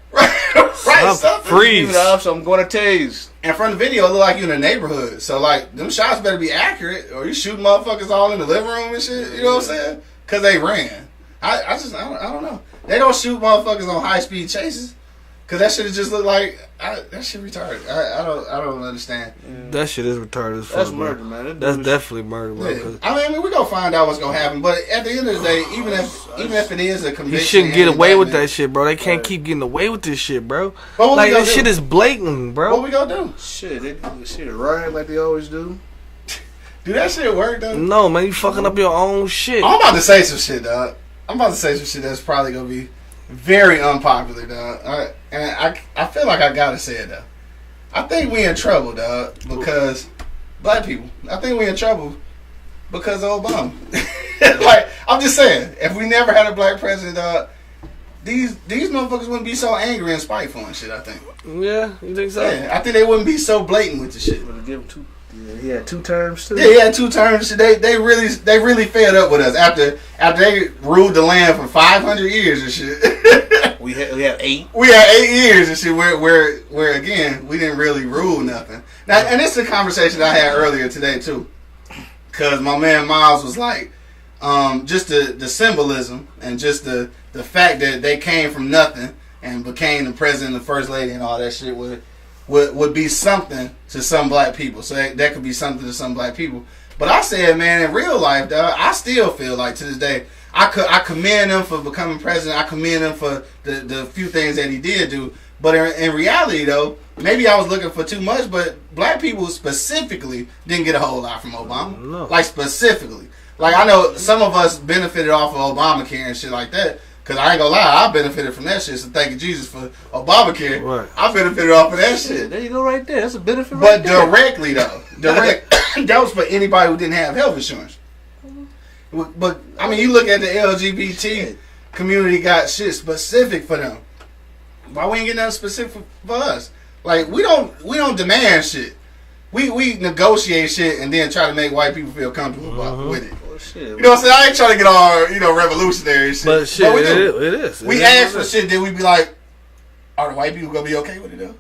Right, something.
Freeze.
I'm going to tase.
And from the video, it look like you in the neighborhood. So like, them shots better be accurate, or you shooting motherfuckers all in the living room and shit. You know what I'm saying? Because they ran. I don't know. They don't shoot motherfuckers on high speed chases. Cause that shit just look like that shit retarded. I don't understand.
That shit is retarded as fuck.
That's murder, man.
That's definitely murder, bro.
Yeah. I mean, we gonna find out what's gonna happen. But at the end of the day, even if it is a conviction,
you shouldn't get away with that shit, bro. They can't keep getting away with this shit, bro. Like that shit is blatant, bro.
What we gonna do?
Shit, they do shit right like they always do.
Do that shit work though?
No, man, you fucking up your own shit.
I'm about to say some shit, dog. I'm about to say some shit that's probably gonna be very unpopular, dog. I feel like I gotta say it though. I think we in trouble, dog, because black people. I think we in trouble because of Obama. Like I'm just saying, if we never had a black president, dog, these motherfuckers wouldn't be so angry and spiteful and shit. I think.
Yeah, you think so?
Yeah, I think they wouldn't be so blatant with the shit.
Would give him he had 2 terms too.
Yeah, he had 2 terms. They really fed up with us after they ruled the land for 500 years and shit.
we had 8.
We had 8 years and shit. Where again we didn't really rule nothing. Now, and it's a conversation I had earlier today too, because my man Miles was like, just the symbolism and just the fact that they came from nothing and became the president and the first lady and all that shit would be something to some black people. So that could be something to some black people. But I said, man, in real life, dog, I still feel like to this day, I commend him for becoming president. I commend him for the few things that he did do. But in reality, though, maybe I was looking for too much. But black people specifically didn't get a whole lot from Obama.
No.
Like specifically, like I know some of us benefited off of Obamacare and shit like that. Cause I ain't gonna lie, I benefited from that shit. So thank you, Jesus, for Obamacare.
Right.
I benefited off of that shit.
There you go, right there. That's a benefit.
But
right there.
directly though, that was for anybody who didn't have health insurance. But I mean, you look at the LGBT community got shit specific for them. Why we ain't getting nothing specific for us? Like we don't demand shit. We negotiate shit and then try to make white people feel comfortable with it.
Oh, shit.
You know what I'm saying? I ain't trying to get all revolutionary shit.
But shit,
we
it is.
We ask for shit, then we be like, are the white people gonna be okay with it though?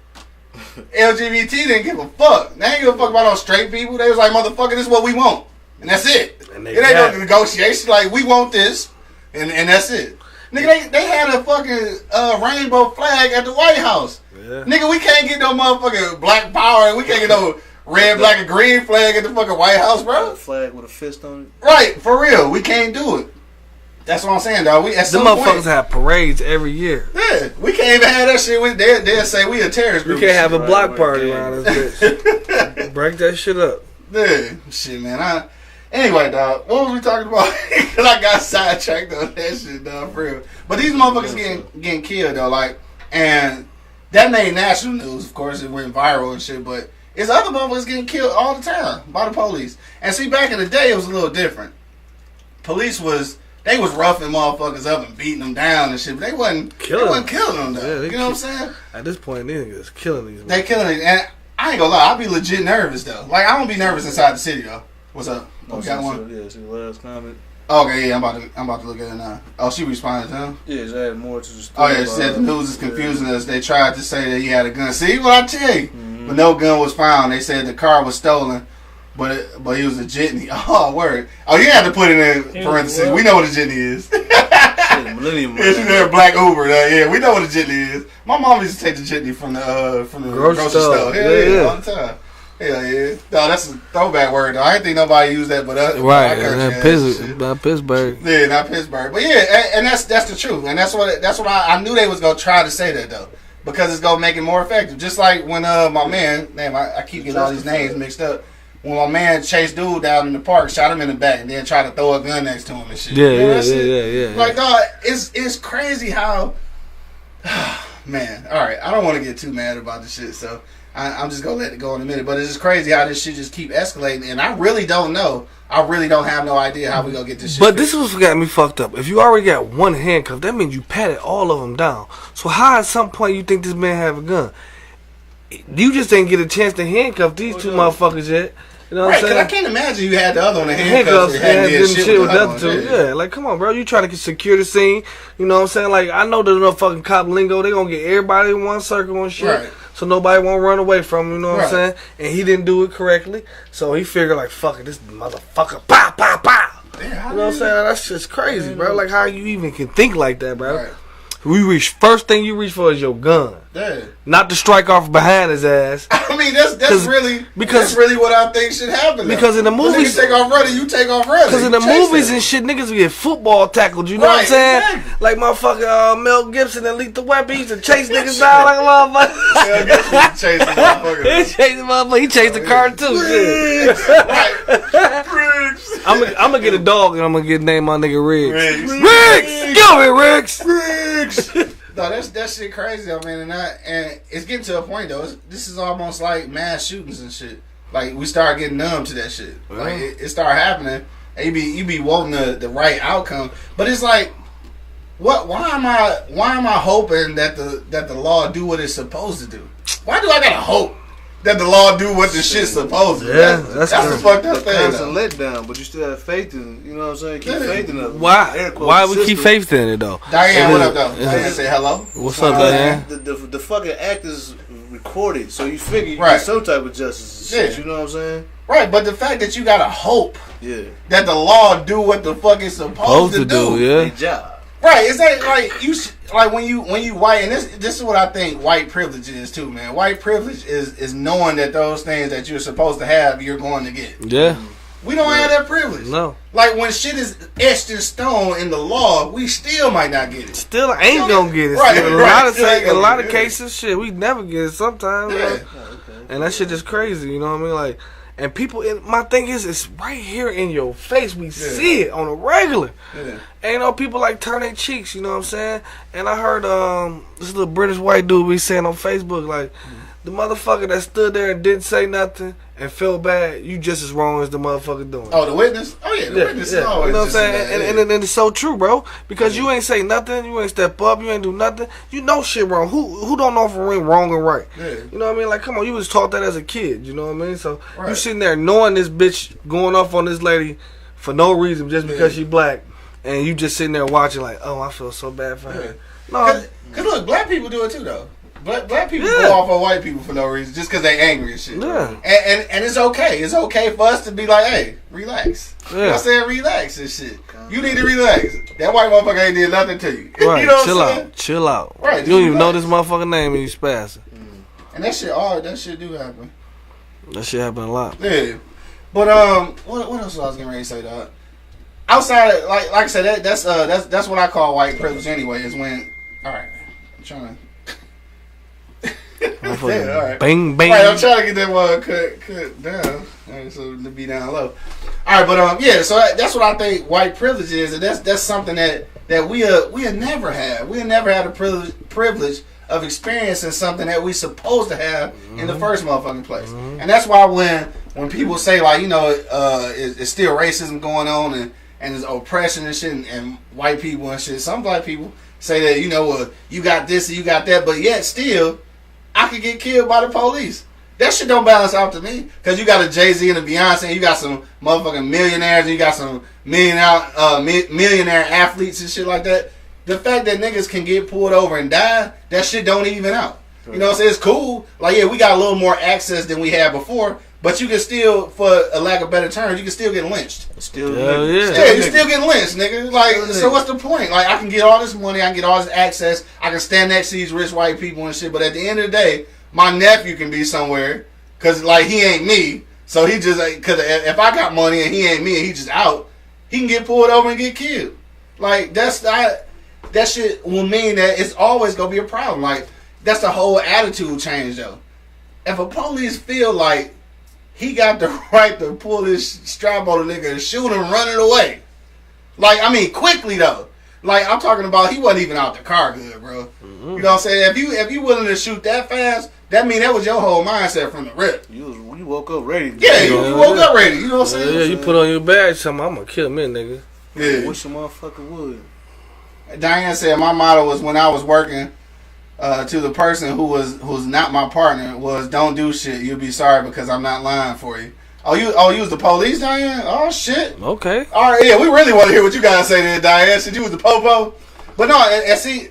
LGBT didn't give a fuck. They ain't give a fuck about those straight people. They was like, motherfucker, this is what we want. And that's it.
And
it ain't no negotiation. Like, we want this. And that's it. Nigga, they had a fucking rainbow flag at the White House. Yeah. Nigga, we can't get no motherfucking black power. We can't get no red, black, and green flag at the fucking White House, bro.
A flag with a fist on it.
Right, for real. We can't do it. That's what I'm saying, dog.
Them motherfuckers have parades every year.
Yeah, we can't even have that shit. They'll say we a terrorist group.
We can't have a block party around this bitch. Break that shit up.
Yeah, shit, man. Anyway, dog, what was we talking about? Because I got sidetracked on that shit, dog, for real. But these motherfuckers getting killed, though, like, and that made national news, of course. It went viral and shit, but it's other motherfuckers getting killed all the time by the police. And see, back in the day, it was a little different. Police was roughing motherfuckers up and beating them down and shit, but they wasn't killing them, though.
Yeah,
you know what I'm saying?
At this point, these niggas killing these.
They killing it, and I ain't gonna lie, I be legit nervous, though. Like, I don't be nervous inside the city, though. What's up?
Oh,
got one?
Yeah, see the last comment.
Okay, yeah, I'm about to look at it now. Oh, she responded to him?
Yeah, she had more to the story.
Oh, yeah, she said the news is confusing us. They tried to say that he had a gun. See what I tell you? But no gun was found. They said the car was stolen, but he was a jitney. Oh, word. Oh, you had to put it in parentheses. We know what a jitney is.
Millennium.
Yeah, she's there, black Uber. Yeah, we know what a jitney is. My mom used to take the jitney from the grocery store. Yeah, all the time. Hell yeah. No, that's a throwback word, though. I didn't think nobody used that but us.
Right, not Pittsburgh.
Yeah, not Pittsburgh. But yeah, and that's the truth. And that's what I knew they was going to try to say that, though. Because it's going to make it more effective. Just like when my man, I keep getting all these names mixed up. When my man chased dude down in the park, shot him in the back, and then tried to throw a gun next to him and shit.
Yeah.
Like, dog, it's crazy how... Man, all right. I don't want to get too mad about the shit, so... I'm just going to let it go in a minute. But it's just crazy how this shit just keep escalating. And I really don't know. I really don't have no idea how we going to get this shit
But this is what got me fucked up. If you already got one handcuff, that means you patted all of them down. So how at some point you think this man have a gun? You just didn't get a chance to handcuff these two motherfuckers yet. You know what I'm saying?
I can't imagine you had the other one in handcuffs and did shit with the other two.
Yeah, like, come on, bro. You trying to secure the scene. You know what I'm saying? Like, I know there's no fucking cop lingo. They gonna get everybody in one circle and shit. Right. So nobody won't run away from him, you know what I'm saying? And he didn't do it correctly. So he figured, like, fuck it, this motherfucker, pow, pow, pow. You know what I'm saying? That's just crazy, bro. Like, how you even can think like that, bro? Right. First thing you reach for is your gun. Yeah. Not to strike off behind his ass.
I mean, that's really what I think should happen.
Because in the movies,
take off running, you take off running.
Because in the movies and shit, niggas get football tackled. You know what I'm saying? Exactly. Like motherfucking Mel Gibson and Lethal Weapon, he used to chase niggas down like a motherfucker.
Mel Gibson chasing motherfucker.
He chased the car too. I'm gonna get a dog and I'm gonna name my nigga Riggs. Riggs, get over here, Riggs.
No, that shit crazy, I mean, and it's getting to a point though. This is almost like mass shootings and shit. Like we start getting numb to that shit. Like it start happening, and you be wanting the right outcome, but it's like, Why am I hoping that the law do what it's supposed to do? Why do I gotta hope that the law do what the shit's supposed to?
Yeah,
that's the fucked up thing.
It's a letdown, but you still have faith in. You know what I'm saying? Keep faith in it.
Why we keep faith in it though?
Diane, what up though? Diane, say hello.
What's up, Diane?
The fucking act is recorded, so you figure you get some type of justice. And shit, you know what I'm saying?
Right, but the fact that you gotta hope that the law do what the fuck it's supposed to do.
Their
job.
Right, is that like when you white, and this is what I think white privilege is too, man. White privilege is knowing that those things that you're supposed to have, you're going to get.
Yeah.
We don't have that privilege.
No.
Like when shit is etched in stone in the law, we still might not get it.
Still ain't gonna get it.
Right,
A lot of cases, shit, we never get it sometimes.
Yeah.
You know? And that shit is crazy, you know what I mean? Like, and people, my thing is, it's right here in your face. We see it on a regular.
Yeah.
Ain't no people like turn their cheeks, you know what I'm saying? And I heard this little British white dude be saying on Facebook, like, the motherfucker that stood there and didn't say nothing and felt bad, you just as wrong as the motherfucker doing.
Oh, the witness? Oh, yeah, the witness is always.
You know what I'm saying?
Bad,
and it's so true, bro. Because you ain't say nothing, you ain't step up, you ain't do nothing. You know shit wrong. Who don't know if it wrong and right?
Yeah.
You know what I mean? Like, come on, you was taught that as a kid, you know what I mean? So you sitting there knowing this bitch going off on this lady for no reason just because she black, and you just sitting there watching like, oh, I feel so bad for her. No.
Because look, black people do it too, though. Black people go off on white people for no reason, just because they angry and shit.
Yeah.
And it's okay. It's okay for us to be like, hey, relax. Yeah. You know what I'm saying? Relax and shit. You need to relax. That white motherfucker ain't did nothing to you.
Right.
You know
Chill
what I'm saying?
Chill out.
Right.
You don't even know this motherfucker name and you spazzing.
And that shit do happen.
That shit happen a lot.
Yeah. But what else was I was getting ready to say, dog? Outside, like I said, that's what I call white privilege anyway. Is when, all right, I'm trying to.
All right. Bang bang.
Right, I'm trying to get that one cut down, right, so to be down low. All right, but yeah, so that's what I think white privilege is, and that's something that we'll never have. We'll never have the privilege of experiencing something that we supposed to have in the first motherfucking place. And that's why when people say like, you know, it's still racism going on and there's oppression and shit and white people and shit. Some black people say that, you know, you got this and you got that, but yet still, I could get killed by the police. That shit don't balance out to me. Because you got a Jay-Z and a Beyonce, and you got some motherfucking millionaires, and you got some millionaire athletes and shit like that. The fact that niggas can get pulled over and die, that shit don't even out. You know what I'm saying? It's cool. Like, yeah, we got a little more access than we had before, but you can still, for a lack of better terms, you can still get lynched.
Yeah,
you still getting lynched, nigga. Like, so what's the point? Like, I can get all this money, I can get all this access, I can stand next to these rich white people and shit, but at the end of the day, my nephew can be somewhere, because, like, he ain't me, so he just, because if I got money and he ain't me and he just out, he can get pulled over and get killed. Like, that shit will mean that it's always going to be a problem. Like, that's the whole attitude change, though. If a police feel like he got the right to pull this strap on a nigga and shoot him running away. Like, I mean, quickly, though. Like, I'm talking about he wasn't even out the car good, bro. You know what I'm saying? If you willing to shoot that fast, that mean that was your whole mindset from the rip.
You woke up ready.
Yeah, you woke up ready. You know what I'm saying?
Yeah, you put on your badge something, I'm going to kill me, nigga.
Yeah.
I wish a motherfucker would.
Diane said my motto was when I was working to the person who's not my partner was don't do shit. You'll be sorry because I'm not lying for you. Oh, you was the police, Diane? Oh shit.
Okay.
All right, yeah, we really want to hear what you guys say there, Diane. Since you was the popo, but no, and see,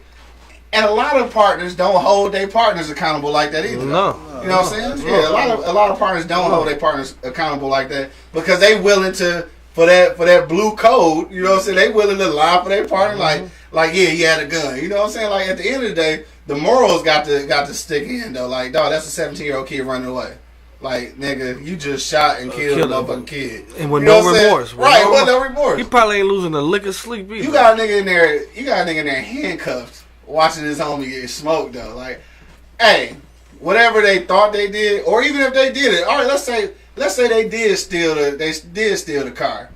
and a lot of partners don't hold their partners accountable like that either.
No.
You know what I'm saying? Yeah, a lot of partners don't hold their partners accountable like that because they willing to for that blue code. You know what I'm saying? They willing to lie for their partner, like yeah, he had a gun. You know what I'm saying? Like at the end of the day, the morals got to stick in though. Like, dog, that's a 17-year-old kid running away. Like, nigga, you just shot and killed a motherfucking kid.
And with no remorse.
Right, with no remorse.
He probably ain't losing a lick of sleep either.
You got a nigga in there handcuffed, watching his homie get smoked though. Like, hey, whatever they thought they did, or even if they did it, all right, let's say they did steal the car.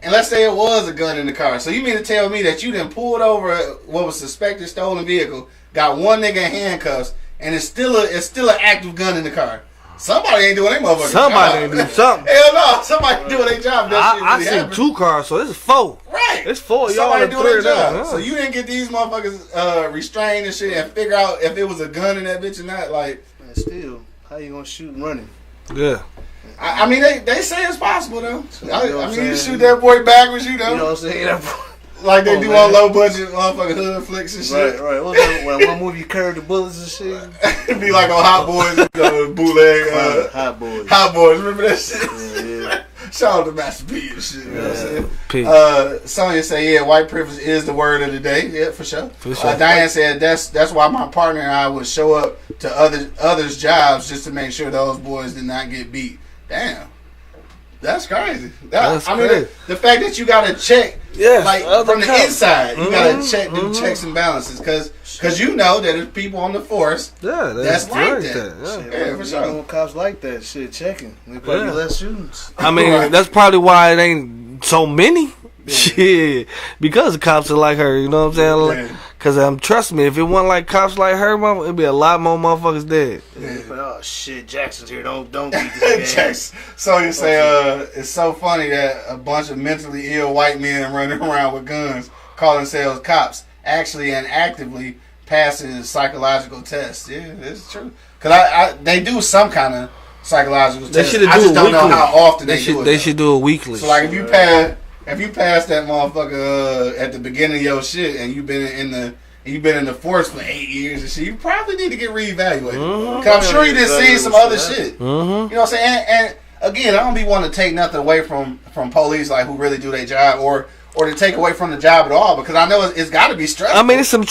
And let's say it was a gun in the car. So you mean to tell me that you done pulled over what was suspected stolen vehicle, got one nigga in handcuffs, and it's still an active gun in the car? Somebody ain't doing their motherfucking job.
Somebody ain't doing something.
Hell no, somebody doing their job.
I seen 2 cars, so this is 4.
Right.
It's 4 y'all
Somebody
and
doing
3
their
of them.
job. So you didn't get these motherfuckers restrained and shit and figure out if it was a gun in that bitch or not. Like,
man, still, how you gonna shoot running?
Yeah.
I mean, they say it's possible though. I mean, you shoot that boy backwards, you know.
You know what I'm saying?
Like they do on low budget motherfucking hood flicks and shit.
Right. What's that? One movie you curved the bullets and shit.
It'd be like on Hot Boys, bootleg.
Hot Boys.
Hot Boys, remember that shit?
Yeah.
Shout out to Master P and shit. You know what I'm saying? Sonya say, yeah, white privilege is the word of the day. Yeah, for sure. Diane said that's why my partner and I would show up to others' jobs just to make sure those boys did not get beat. Damn. That's crazy.
That's
I mean,
crazy.
the fact that you got to check, like from the
cops.
inside, you got to check them checks and balances, because you know that there's people on the force that's like that. Yeah, for sure.
Cops like that shit checking. They probably less shootings.
I mean, that's probably why it ain't so many. Shit, because the cops are like her, you know what I'm saying? Because trust me, if it wasn't like cops like her, mama, it'd be a lot more motherfuckers dead.
Oh shit, Jackson's here. Don't beat this
Jackson. So you say it's so funny that a bunch of mentally ill white men running around with guns, calling themselves cops, actually and actively passing psychological tests. Yeah, it's true. Because they do some kind of psychological tests. I just don't know how often they do it.
They should do it weekly.
So like if you pass that motherfucker at the beginning of your shit and you've been in the force for 8 years and shit, you probably need to get reevaluated. Cause I'm sure you done seen some other shit. You know what I'm saying? And again, I don't be wanting to take nothing away from police like who really do their job or to take away from the job at all, because I know it's got to be stressful.
I mean, it's just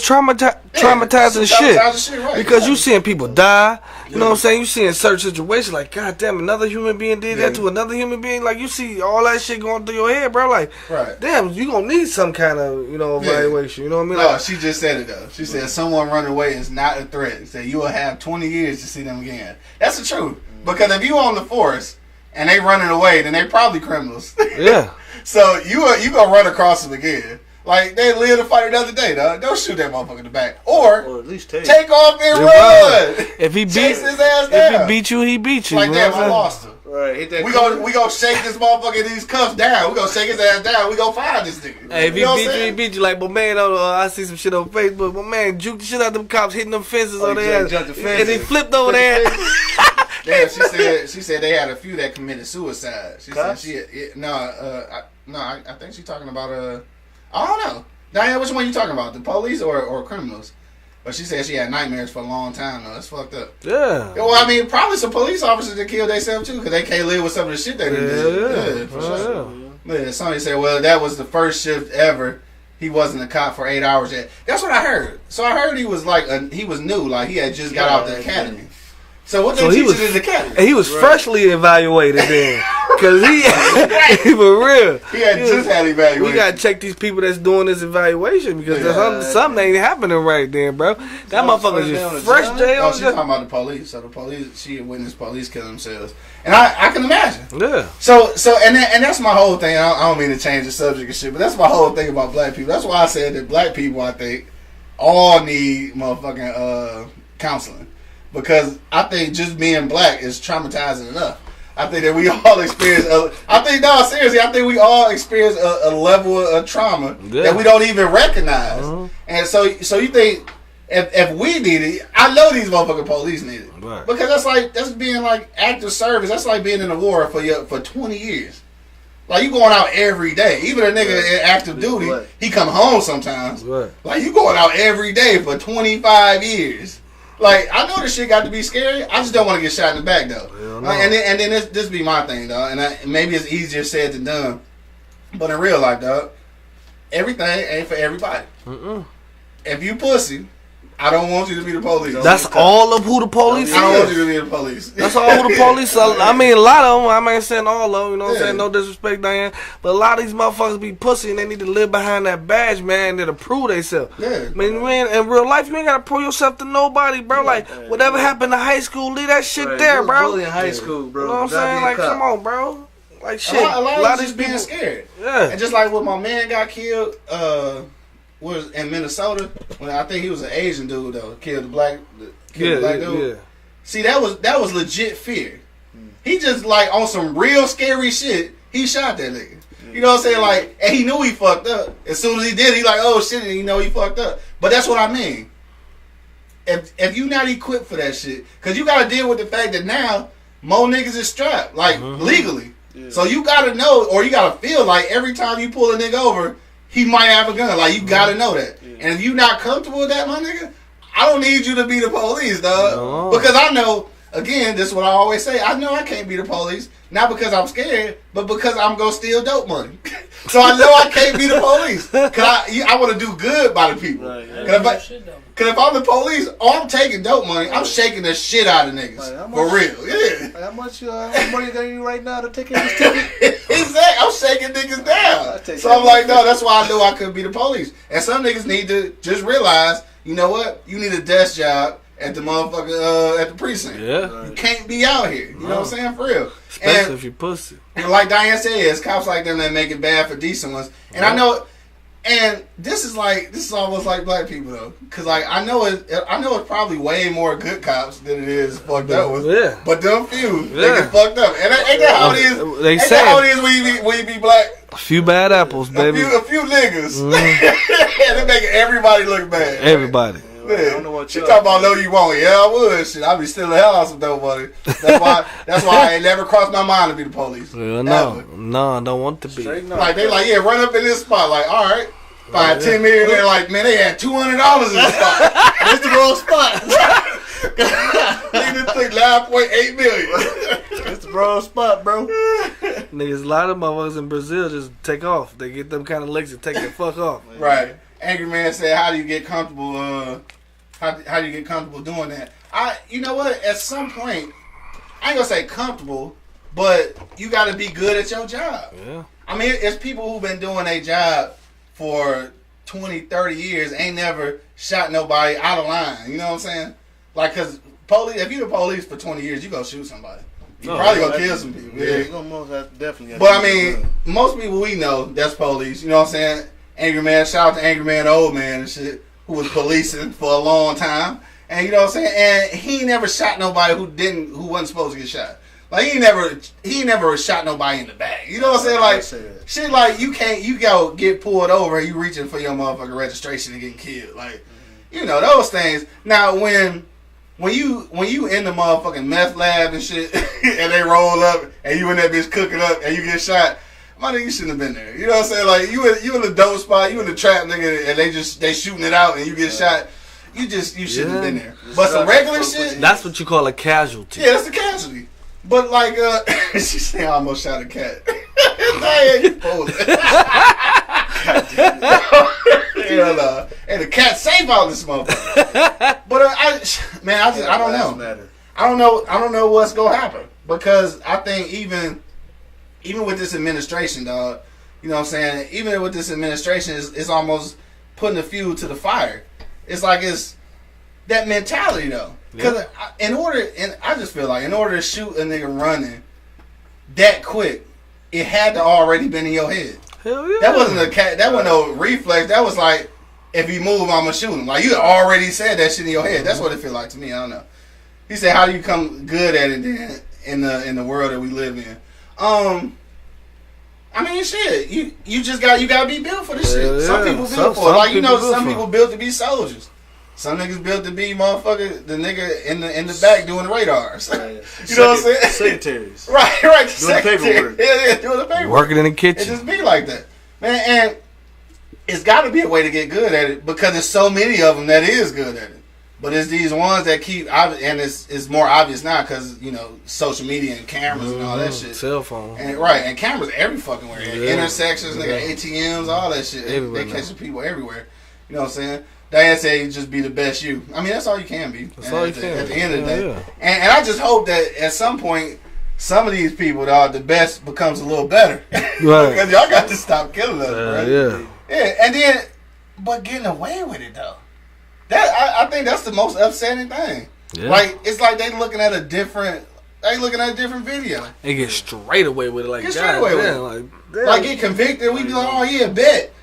traumatizing shit.
Right,
because you seeing people die. You know what I'm saying? You seeing certain situations like, God damn, another human being did that to another human being. Like, you see all that shit going through your head, bro. Like, damn, you gonna need some kind of evaluation. You know what I mean?
No,
like,
she just said it though. She said someone running away is not a threat. She said you will have 20 years to see them again. That's the truth. Because if you on the force and they running away, then they probably criminals.
Yeah.
So you gonna run across them again. Like they lived to fight another day, dog. Don't shoot that motherfucker in the back. Or
at least
take off and run.
If he
chase his ass down.
If he beat you, he beat you.
Like damn, I lost him.
Right, hit that.
We gonna shake this motherfucker these cuffs down. We gonna shake his ass down. We gonna find this nigga.
Hey, if he beat you, he beat you. Like, but man, I see some shit on Facebook. But man, juked the shit out of them cops hitting them fences on their ass, and he flipped over there.
Yeah, she said they had a few that committed suicide. She cops? Said I think she's talking about I don't know. Diane, which one you talking about? The police or criminals? But she said she had nightmares for a long time though. That's fucked up.
Yeah.
Well, I mean, probably some police officers that killed themselves too, because they can't live with some of the shit they did. Yeah, for sure. Yeah, somebody said, well, that was the first shift ever. He wasn't a cop for 8 hours yet. That's what I heard. So I heard he was he was new, like he had just got out the academy. So what they teach in the academy?
And he was freshly evaluated then. Because he for real.
He had just had evaluation.
We got to check these people that's doing this evaluation, because something ain't happening right then, bro. That motherfucker just fresh jail.
Oh, she's talking about the police. So the police, she witnessed police kill themselves. And I can imagine.
Yeah.
So and that's my whole thing. I don't mean to change the subject and shit, but that's my whole thing about black people. That's why I said that black people, I think, all need motherfucking counseling. Because I think just being black is traumatizing enough. I think that we all experience I think we all experience a level of trauma that we don't even recognize. And so you think if we need it, I know these motherfucking police need it. Right. Because that's being like active service. That's like being in the war for 20 years. Like you going out every day. Even a nigga in active duty, he come home sometimes. Right. Like you going out every day for 25 years. Like, I know this shit got to be scary. I just don't want to get shot in the back, though. Like, and then this be my thing, dog. And maybe it's easier said than done. But in real life, dog, everything ain't for everybody. If you pussy, I don't want you to be the police.
That's all of who the police is.
I don't want you to be the police.
That's all who the police are. I mean, a lot of them. I ain't saying all of them. You know what I'm saying? No disrespect, Diane. But a lot of these motherfuckers be pussy and they need to live behind that badge, man, to prove themselves.
Yeah.
I mean, man, in real life, you ain't got to prove yourself to nobody, bro. Like, whatever happened to high school, leave that shit there, bro.
Bully in high school, bro.
You know what I'm saying? Like, come on, bro. Like, shit.
A lot of these people being scared.
Yeah.
And just like when my man got killed, was in Minnesota, when I think he was an Asian dude though, killed the black dude. Yeah. See, that was legit fear. He just like on some real scary shit, he shot that nigga. You know what I'm saying? Like, and he knew he fucked up. As soon as he did, he like, oh shit, and he know he fucked up. But that's what I mean. If you not equipped for that shit, cause you gotta deal with the fact that now more niggas is strapped, like legally. Yeah. So you gotta know, or you gotta feel like every time you pull a nigga over, he might have a gun. Like, you gotta know that. Yeah. And if you not comfortable with that, my nigga, I don't need you to be the police, dog. No. Because I know, again, this is what I always say, I know I can't be the police. Not because I'm scared, but because I'm gonna steal dope money. So I know I can't be the police. Cause I want to do good by the people.
Right, yeah.
Cause if I'm the police, I'm taking dope money. I'm shaking the shit out of niggas. For real. Yeah.
Like, how much money you got you right now to take care of this ticket?
Exactly. I'm shaking niggas down. So I'm like, no, that's why I knew I couldn't be the police. And some niggas need to just realize, you know what? You need a desk job at the motherfucker at the precinct.
Yeah.
You can't be out here. You know what I'm saying? For real.
Especially if you pussy.
And like Diane said, it's cops like them that make it bad for decent ones. And I know, and this is almost like black people though, because like I know it's probably way more good cops than it is fucked up ones. Yeah. But them few, they get fucked up. And ain't that how it is?
They
ain't
say
that how it is when you be black?
A few bad apples, baby.
A few niggas. And they make everybody look bad.
Everybody.
Yeah. I don't know what you talking about. No, you won't. Yeah, I would. Shit, I'd be stealing the hell out of some dope money. That's why I ain't never crossed my mind to be the police.
Well, no, I don't want to be.
Like they like, yeah, run up in this spot. Like, all right, find 10 million. They're like, man, they had $200 in this spot. It's the wrong spot. Niggas think 9.8 million.
It's the wrong spot, bro.
Niggas, a lot of motherfuckers in Brazil just take off. They get them kind of legs and take the fuck off.
Right. Angry Man said, "How do you get comfortable? How do you get comfortable doing that?" You know what? At some point, I ain't gonna say comfortable, but you got to be good at your job.
Yeah.
I mean, it's people who've been doing their job for 20, 30 years, ain't never shot nobody out of line. You know what I'm saying? Like, cause police, if you the police for 20 years, you gonna shoot somebody. You probably gonna kill some people.
Yeah, you gonna most definitely.
But I mean, most people we know that's police. You know what I'm saying? Angry Man, shout out to Angry Man, the old man and shit, who was policing for a long time. And you know what I'm saying? And he never shot nobody who wasn't supposed to get shot. Like he never shot nobody in the back. You know what I'm saying? Like shit like you go get pulled over and you reaching for your motherfucking registration and getting killed. Like, you know, those things. Now when you in the motherfucking meth lab and shit and they roll up and you in that bitch cooking up and you get shot, my nigga, you shouldn't have been there. You know what I'm saying? Like you in the dope spot, you in the trap, nigga, and they shooting it out and you get shot. You shouldn't have been there. But some regular shit.
That's what you call a casualty.
Yeah, that's a casualty. But like, she said I almost shot a cat. Nah, you posed. Hell no. And the cat's safe out this motherfucker. But I don't know. I don't know what's gonna happen because I think even with this administration, dog, you know what I'm saying? Even with this administration, it's almost putting the fuel to the fire. It's like it's that mentality, though. Because I just feel like in order to shoot a nigga running that quick, it had to already been in your head.
Hell yeah.
That wasn't no reflex. That was like, if he move, I'ma shoot him. Like you already said that shit in your head. That's what it feel like to me. I don't know. He said, "How do you come good at it then in the world that we live in?" I mean, shit. You gotta be built for this shit.
Yeah.
Some people built for it. Like some people built to be soldiers. Some niggas built to be motherfucker, the nigga in the back doing the radars. You know what I'm saying?
Secretaries.
Right.
Doing the paperwork.
Yeah, doing the paperwork.
Working in the kitchen.
It just be like that, man. And it's got to be a way to get good at it because there's so many of them that is good at it. But it's these ones that keep, and it's more obvious now because, you know, social media and cameras and all that shit.
Cell phone.
And cameras every fucking where. Yeah. Intersections, nigga, ATMs, all that shit. They catching people everywhere. You know what I'm saying? Diane said you just be the best you. I mean, that's all you can be.
That's all you can.
At the end of the day. Yeah. And I just hope that at some point, some of these people, dog, the best becomes a little better. Right. Because y'all got to stop killing us, bro.
Yeah.
Yeah, and then, but getting away with it, though. I think that's the most upsetting thing. Yeah. Like, it's like they looking at a different video.
They get straight away with it. Like,
get straight away with it. Like, get convicted, we be like, oh, yeah, bet.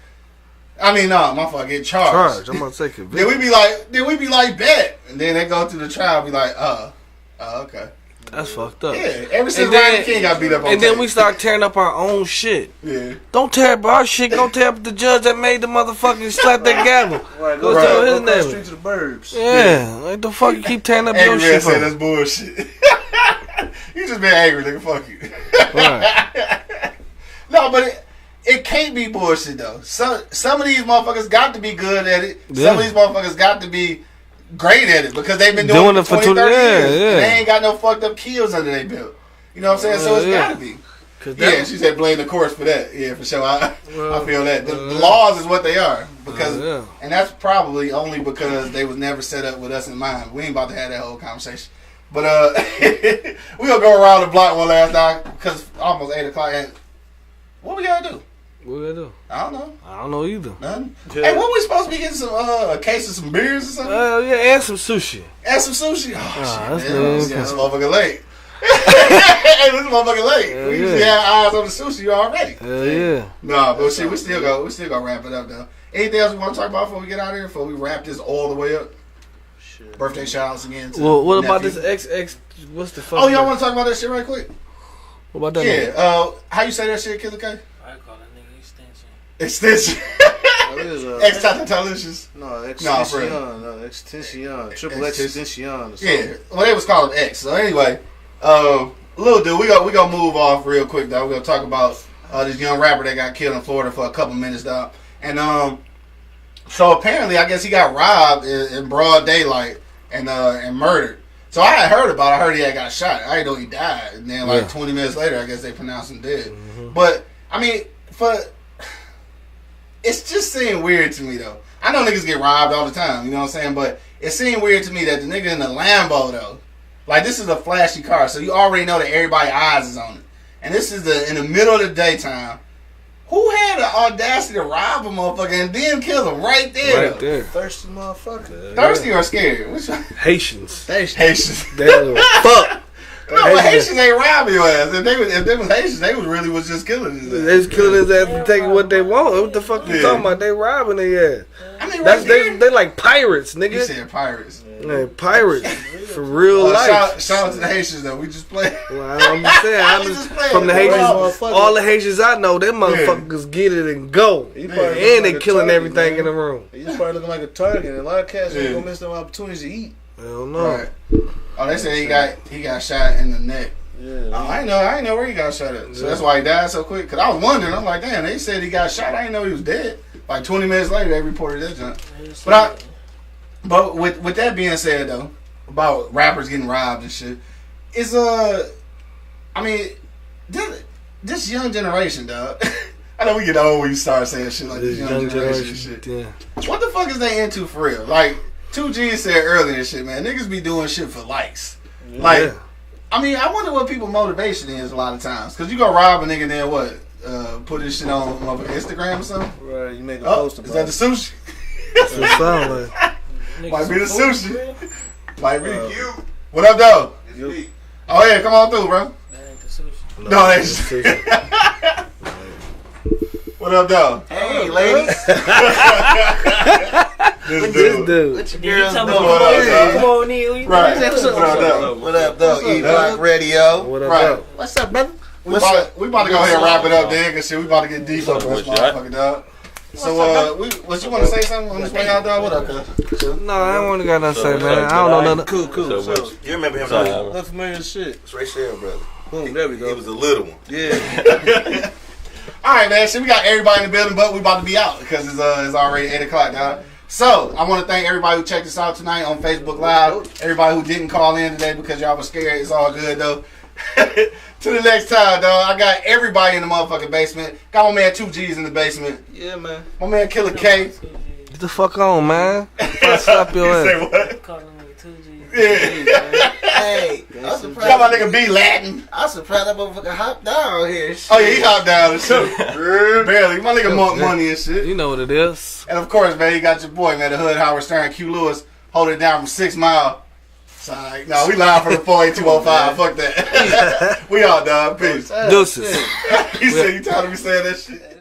I mean, no, my fuck, get charged.
I'm gonna say convicted.
then we be like, bet. And then they go through the trial, be like, okay.
That's fucked up.
Yeah, ever since Rodney King got beat up on
and then we start tearing up our own shit.
Yeah.
Don't tear up our shit. Go tear up the judge that made the motherfucking slap that gavel.
Right,
go tell his name.
Straight to the burbs.
Yeah. Like the fuck you keep tearing up your shit for?
That's bullshit. You just been angry, nigga. Fuck you. Right. No, but it can't be bullshit though. Some of these motherfuckers got to be good at it. Yeah. Some of these motherfuckers got to be great at it because they've been doing it for 20, 30 years. Yeah. They ain't got no fucked up kills under their belt. You know what I'm saying? So it's gotta be. Yeah, she said blame the courts for that. Yeah, for sure. I feel that. The laws is what they are. Because, and that's probably only because they was never set up with us in mind. We ain't about to have that whole conversation. But we gonna go around the block one last time because almost 8 o'clock. And what we gotta do?
What we gotta do?
I don't know.
I don't know either.
Nothing. Yeah. Hey, what we supposed to be getting some a case of some beers or something?
Yeah, and some sushi.
And some sushi. Oh, shit,
that's
this motherfucker late. Hey, this motherfucker late. We usually have eyes on the sushi already.
Hell yeah.
Nah, but shit, we still gonna wrap it up though. Anything else we want to talk about before we get out of here? Before we wrap this all the way up? Shit. Birthday shout outs again.
Well, what about this XX? What's the fuck?
Oh, y'all want to talk about that shit right quick?
What about that?
Yeah. How you say that shit, Killer K?
I call that nigga extension.
Extension. X-Tatalicious.
No, extension. No, extension. Triple extension.
Yeah. Well, they was calling X. So anyway, little dude, we gonna move off real quick though. We gonna talk about this young rapper that got killed in Florida for a couple minutes though. And so apparently, I guess he got robbed in broad daylight and murdered. So I had heard about it. I heard he had got shot. I didn't know he died. And then 20 minutes later, I guess they pronounced him dead. Mm-hmm. But I mean, it's just seemed weird to me though. I know niggas get robbed all the time. You know what I'm saying? But it seemed weird to me that the nigga in the Lambo though, like this is a flashy car, so you already know that everybody's eyes is on it. And this is in the middle of the daytime. Who had the audacity to rob a motherfucker and then kill him right there?
Right there.
Thirsty motherfucker.
Thirsty or scared? Which one?
Haitians.
Haitians.
Fuck.
No, but Haitians ain't robbing your ass. If they was Haitians, they was just killing his ass.
They just killing his ass and taking what they want. What the fuck you talking about? They robbing their ass.
I mean, right
they like pirates, nigga.
You said pirates.
Yeah, pirates. For real life.
Shout out to the Haitians though. We just played.
Well, I'm just saying. From the Haitians, all the Haitians I know, them motherfuckers get it and go. And they killing everything in the room.
He's probably looking like a target. And a lot of cats ain't gonna miss them opportunities to eat.
Hell no.
Right. Oh, they said he got shot in the neck.
Yeah.
I ain't know where he got shot at. So that's why he died so quick. Cause I was wondering. I'm like, damn. They said he got shot. I didn't know he was dead. Like 20 minutes later, they reported that junk. But with that being said though, about rappers getting robbed and shit, is I mean, this young generation, dog. I know we get old when you start saying shit like this young generation shit. Yeah. What the fuck is they into for real? Like 2G said earlier and shit, man. Niggas be doing shit for likes. Yeah. Like, I mean, I wonder what people's motivation is a lot of times. Cause you go rob a nigga and then what? Put this shit on Instagram or something?
Right, you make a post about
it. Is that the sushi?
That's what it sound like.
Might be the sushi. Might be you. What up, though? Oh, yeah, come on through, bro.
That ain't the sushi.
No, that ain't the sushi. What up, though?
Hey, ladies.
This dude.
What you girls doing?
Come on, Neil.
Right.
What up, though? E-Block Radio.
What up, though?
What's up, brother?
We about to go ahead and wrap it up, then, cause shit, we about to get deep up this motherfucker, dog. So, what you want to say something on this way out, dog? What up, cuz?
No, I don't want to got nothing to say, man. I don't know nothing.
Cool. So, you remember him?
Look familiar as shit.
It's Ray Sherrill, brother.
Boom, there we go.
He was a little one.
Yeah.
All right, man. So we got everybody in the building, but we about to be out because it's already 8 o'clock, dog. So I want to thank everybody who checked us out tonight on Facebook Live. Everybody who didn't call in today because y'all was scared. It's all good though. To the next time, dog. I got everybody in the motherfucking basement. Got my man 2G's in the basement.
Yeah, man.
My man Killer K.
Get the fuck on, man. Slap your ass.
Say what?
Calling me 2G.
Yeah.
Hey, I'm surprised.
Got my nigga B Latin.
I'm surprised that motherfucker hopped down here.
Oh yeah, he hopped down and shit. Barely. My nigga Monk Money and shit.
You know what it is.
And of course, man, you got your boy, man, the Hood Howard Stern, Q Lewis, holding it down from 6 Mile. Like, no, we live from the 48205. Fuck that. We all done. Peace.
Deuces.
He said, you tired of me saying that shit?